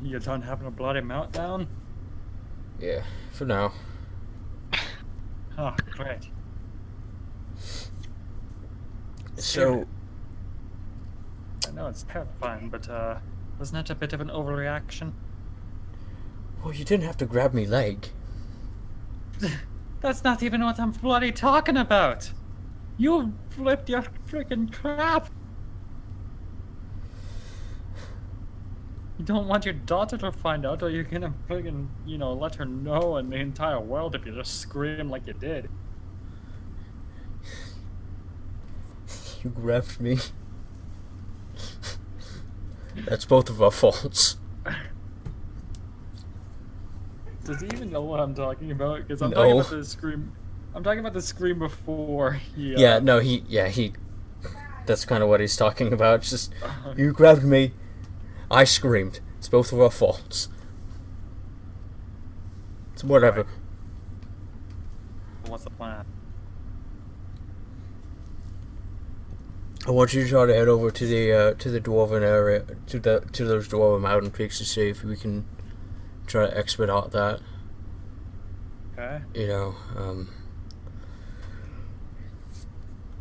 You done having a bloody meltdown? Yeah, for now. Oh, great. So, I know it's terrifying, but wasn't that a bit of an overreaction? well, you didn't have to grab me leg. That's not even what I'm bloody talking about. You flipped your freaking crap. You don't want your daughter to find out, or you're gonna friggin', let her know and the entire world if you just scream like you did. You grabbed me. That's both of our faults. Does he even know what I'm talking about? Because I'm No. talking about the scream. I'm talking about the scream before he. Yeah, no, he. That's kind of what he's talking about. It's just, you grabbed me, I screamed. It's both of our faults. It's whatever. What's the plan? I want you to try to head over to the dwarven area, to those dwarven mountain peaks to see if we can try to expedite that. Okay.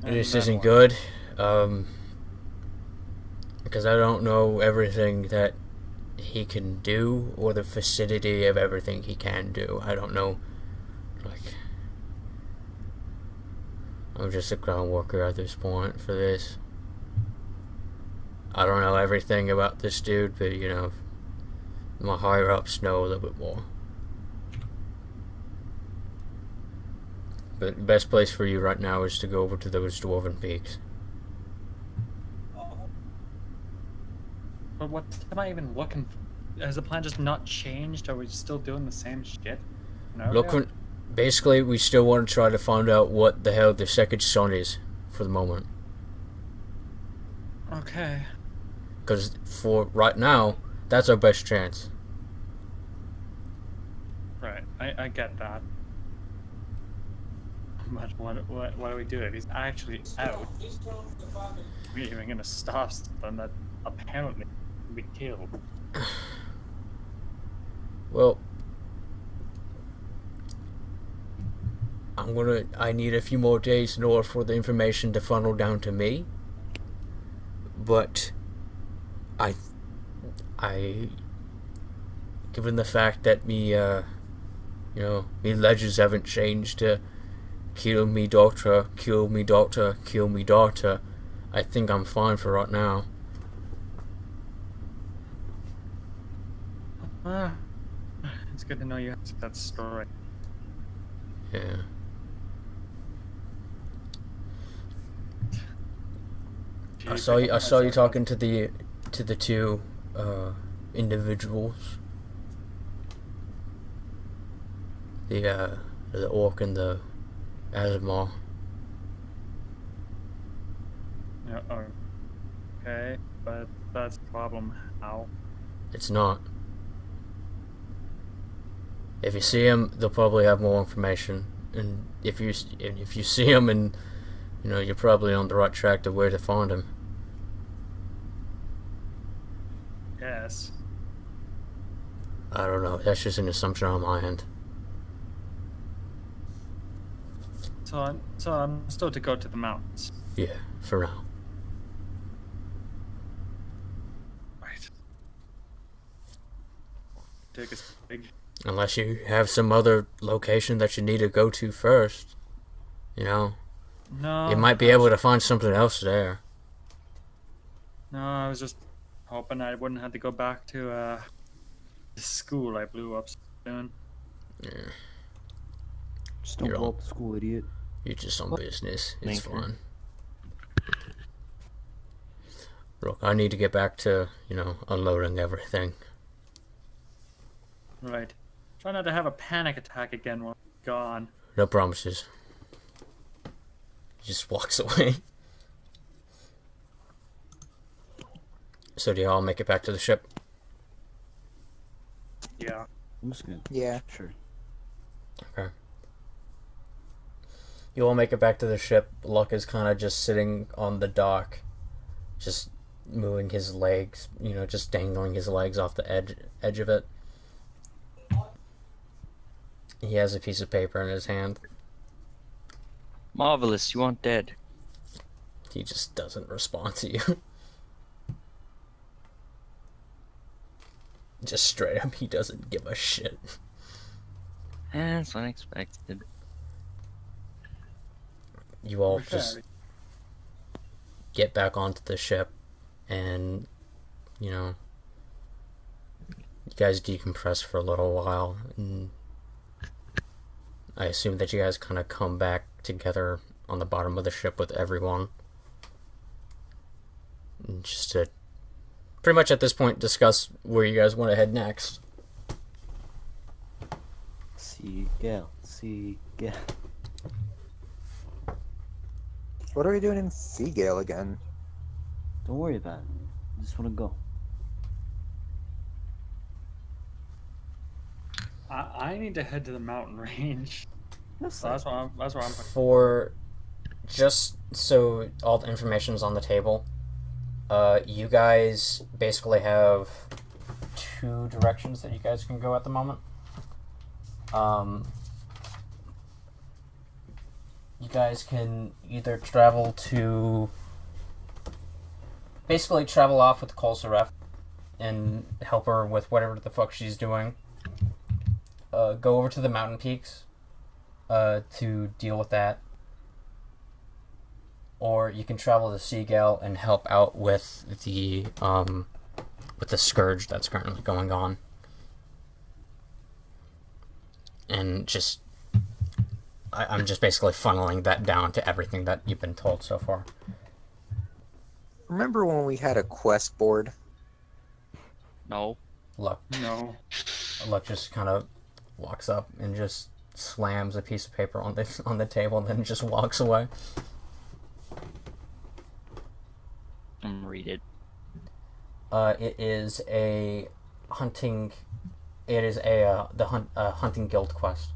This then isn't what? good, because I don't know everything that he can do, or the vicinity of everything he can do. I don't know, I'm just a ground worker at this point for this. I don't know everything about this dude, but my higher ups know a little bit more. But the best place for you right now is to go over to those dwarven peaks. But what am I even looking for? Has the plan just not changed? Are we still doing the same shit? No. Basically, we still want to try to find out what the hell the second son is for the moment. Okay. Because for right now, that's our best chance. Right. I get that. But what do we do if he's actually out? We're even gonna stop something that apparently can be killed. Well, I need a few more days in order for the information to funnel down to me. But I given the fact that me legends haven't changed to Kill me, doctor. Kill me, doctor. Kill me, doctor. I think I'm fine for right now. It's good to know you have that story. Yeah. I saw you talking to the two individuals. The orc and the Azamar. Yeah, okay, but that's the problem. How? It's not. If you see him, they'll probably have more information. And if you see him, and you're probably on the right track to where to find him. Yes. I don't know. That's just an assumption on my end. So I'm still to go to the mountains. Yeah, for now. Right. Take a big. Unless you have some other location that you need to go to first. No. You might be able to find something else there. No, I was just hoping I wouldn't have to go back to the school I blew up soon. Yeah. Just don't You're blow all- up the school, idiot. You're just on business. It's Linker. fine. Look, I need to get back to, unloading everything. Right. Try not to have a panic attack again while I'm gone. No promises. He just walks away. So do y'all make it back to the ship? Yeah. I'm just gonna. Yeah. Sure. Okay. You all make it back to the ship. Luck is kind of just sitting on the dock, just moving his legs, just dangling his legs off the edge of it. He has a piece of paper in his hand. Marvelous, you aren't dead. He just doesn't respond to you. Just straight up, he doesn't give a shit. That's unexpected. You all Okay. just get back onto the ship, and you guys decompress for a little while, and I assume that you guys kind of come back together on the bottom of the ship with everyone, and just to pretty much at this point discuss where you guys want to head next. Seagull. What are we doing in Seagale again? Don't worry about it. I just want to go. I need to head to the mountain range. So that's where I'm. For just so all the information's on the table, you guys basically have two directions that you guys can go at the moment. You guys can either travel off with Kolsaref and help her with whatever the fuck she's doing. Go over to the mountain peaks to deal with that. Or you can travel to Seagull and help out with the scourge that's currently going on. And just I'm just basically funneling that down to everything that you've been told so far. Remember when we had a quest board? No. Luck just kind of walks up and just slams a piece of paper on the table and then just walks away. I'm read it. It is a hunting guild quest.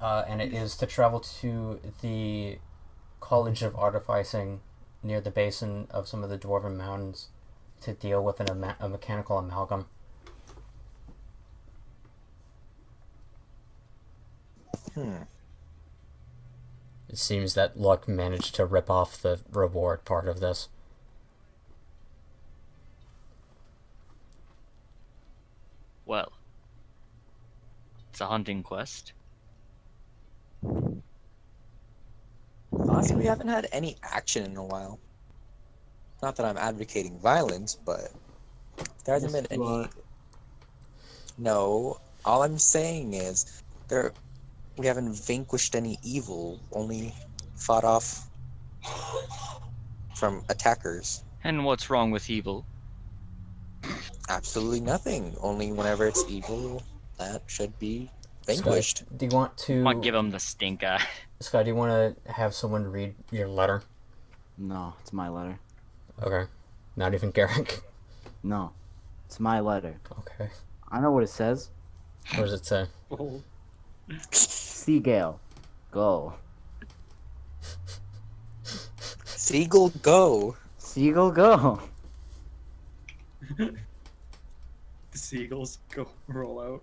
And it is to travel to the College of Artificing near the basin of some of the Dwarven Mountains to deal with a mechanical amalgam. It seems that Luck managed to rip off the reward part of this. Well, it's a hunting quest. Honestly, we haven't had any action in a while. Not that I'm advocating violence, but there hasn't Yes, been you any. are. No, all I'm saying is we haven't vanquished any evil. Only fought off from attackers. And what's wrong with evil? Absolutely nothing. Only whenever it's evil, that should be Skye, vanquished. do you want I might give to... him the stink eye. Skye, do you want to have someone read your letter? No, it's my letter. Okay. Not even Garrick. No, it's my letter. Okay. I know what it says. What does it say? Oh. Seagull, go. Seagull, go! Seagull, go. The seagulls go roll out.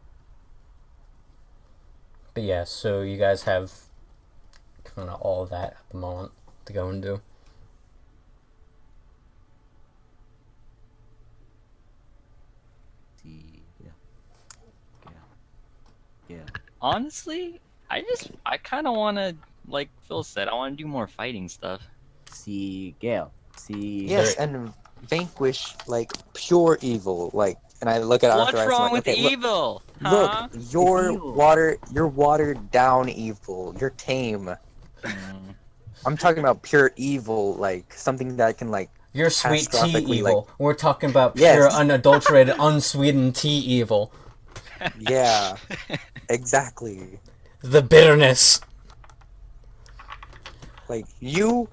But yeah, so you guys have kind of all of that at the moment to go and do. Yeah. Yeah. Honestly, I kind of want to, like Phil said, I want to do more fighting stuff. Seagull. Yes, and vanquish, like, pure evil. Like, and I look at What's Arthuritis, wrong I'm like, with okay, evil? Look, Huh? you're evil. you're watered down evil. You're tame. Mm. I'm talking about pure evil, like something that can like Your sweet tea catastrophically, evil. We're talking about Yes. pure, unadulterated, unsweetened tea evil. yeah, exactly. The bitterness. Like you,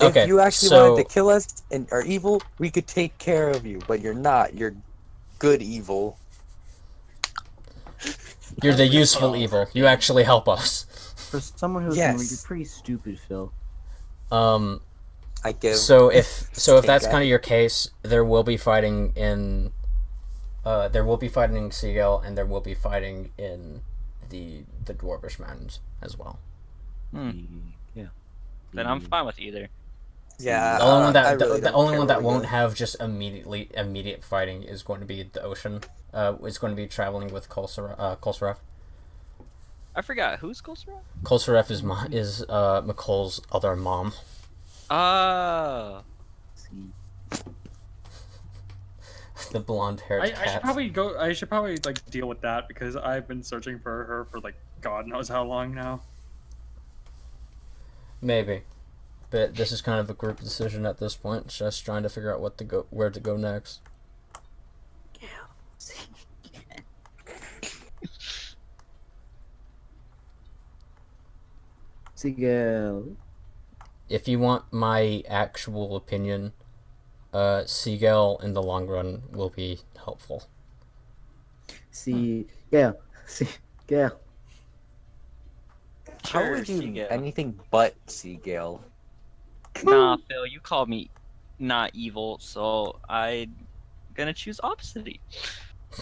if Okay, you actually so- wanted to kill us and are evil, we could take care of you. But you're not. You're good evil. You're the useful evil. You actually help us. For someone who's Yes. you're pretty stupid, Phil. I give. So if that's Stink kind of your case, there will be fighting in Seagull, and there will be fighting in the Dwarvish Mountains as well. Yeah. Then I'm fine with either. Yeah. The only one I that really the don't only care one where that we won't go. have just immediate fighting is going to be the ocean. It's going to be traveling with Kolsaref. I forgot who's Gulsara? Kolsaref is Miqol's other mom. Oh. The blonde-haired I cat. should probably go. I should probably like deal with that because I've been searching for her for like God knows how long now. Maybe, but this is kind of a group decision at this point. Just trying to figure out where to go next. Seagull. If you want my actual opinion, Seagull in the long run will be helpful. Seagull. Seagull. How Sure, would you Seagull. anything but Seagull? Nah, Phil, you called me not evil, so I'm gonna choose opposite.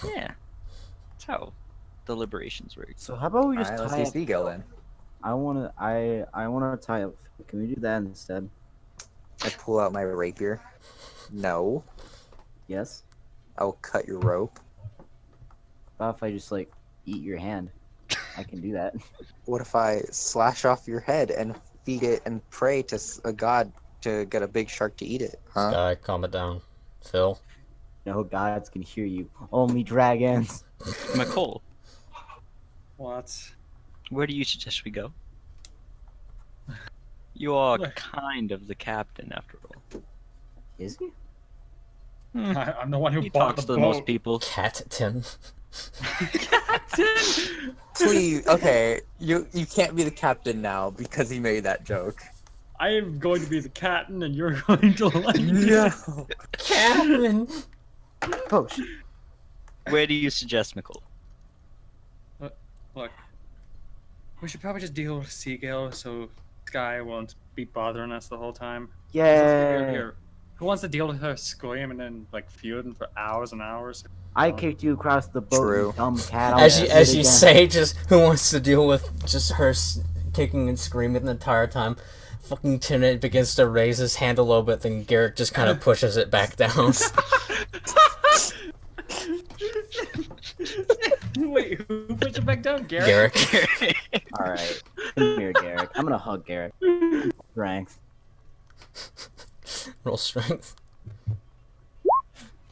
Yeah. That's how deliberations work. So how about we just Alright, let's tie do up? Seagull then. I wanna tie up. Can we do that instead? I pull out my rapier. No, Yes. I will cut your rope. How about if I just like eat your hand? I can do that. What if I slash off your head and feed it and pray to a god to get a big shark to eat it? Huh? Skye, calm it down. Phil. No gods can hear you. Only dragons. Miqol, What? where do you suggest we go? You are Where? kind of the captain, after all. Is he? I'm the one who He bought talks the to the boat. most people. Cat Tim. Captain! Please, okay, you can't be the captain now because he made that joke. I am going to be the captain, and you're going to like. No. Captain. Oh shit. Where do you suggest, Miqol? Look, we should probably just deal with Seagull so Skye won't be bothering us the whole time. 'Cause let's be real Yeah. here. Who wants to deal with her screaming and like feuding for hours and hours? I kicked you across the boat, True. you dumb cat. I'll As do you it as you again. say, just who wants to deal with just her kicking and screaming the entire time? Fucking Timid begins to raise his hand a little bit, then Garrett just kind of pushes it back down. Wait, who pushed it back back down, Garrett. Garrick. All right, come here, Garrick. I'm gonna hug Garrick. Strength. Roll strength.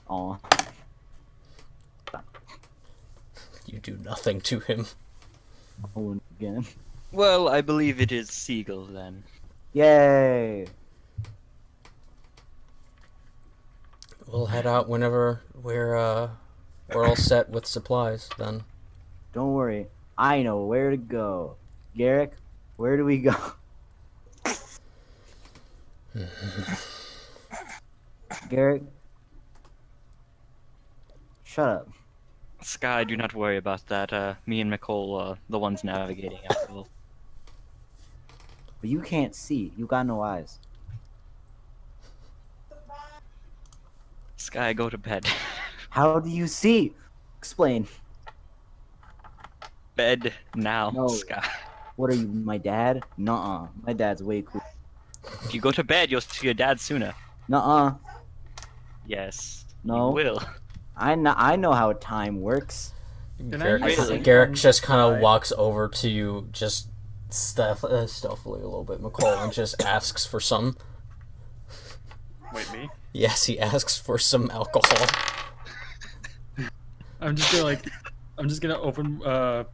Aw. You do nothing to him. Oh, again. Well, I believe it is Seagull then. Yay! We'll head out whenever we're all set with supplies. Then Don't worry, I know where to go. Garrick, where do we go? Garrick, shut up. Skye, do not worry about that. Me and Miqol are the ones navigating Ariel. But you can't see. You got no eyes. Skye, go to bed. How do you see? Explain. Bed now, No. Skye. What are you, my dad? Nuh-uh. My dad's way cool. If you go to bed, you'll see your dad sooner. Nuh-uh. Yes. No. You will. I know how time works. really? Garrick just kind of walks over to you, just stealthily a little bit, Miqol, and just asks for some. Wait, me? Yes, he asks for some alcohol. I'm just gonna open. I'm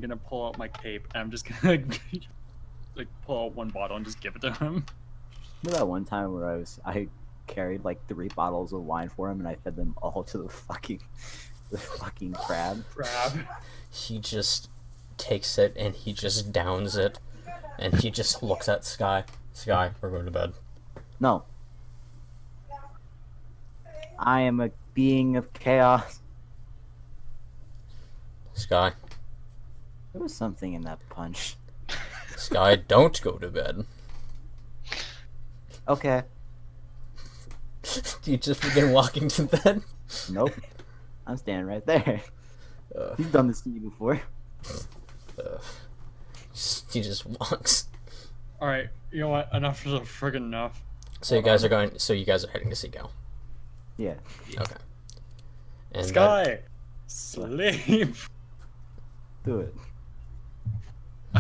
gonna pull out my cape and I'm just gonna like pull out one bottle and just give it to him. Remember that one time where I carried like 3 bottles of wine for him and I fed them all to the fucking crab. Crab. He just takes it and he just downs it, and he just looks at Skye. Skye, we're going to bed. No. I am a being of chaos. Skye. There was something in that punch. Skye, don't go to bed. Okay. Do you just begin walking to bed? Nope. I'm standing right there. Uh, He's done this to me before. he just walks. All right, you know what? Enough is a friggin' enough. So you guys are going. So you guys are heading to Seagull. Yeah. Okay. And Skye, sleep. Do it.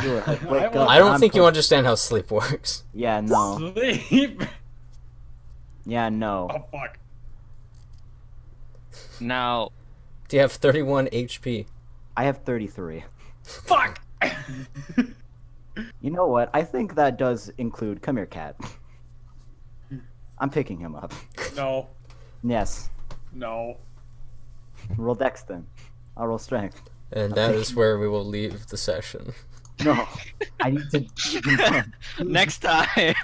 Do it. Like, wake I up. I don't I'm think you pumped. understand how sleep works. Yeah, no. Sleep. Yeah, no. Oh fuck. Now, Do you have 31 HP? I have 33. Fuck. You know what? I think that does include. Come here, cat. I'm picking him up. No. Yes. No. Roll dex then. I'll roll strength. And that is where we will leave the session. No. I need to. next time.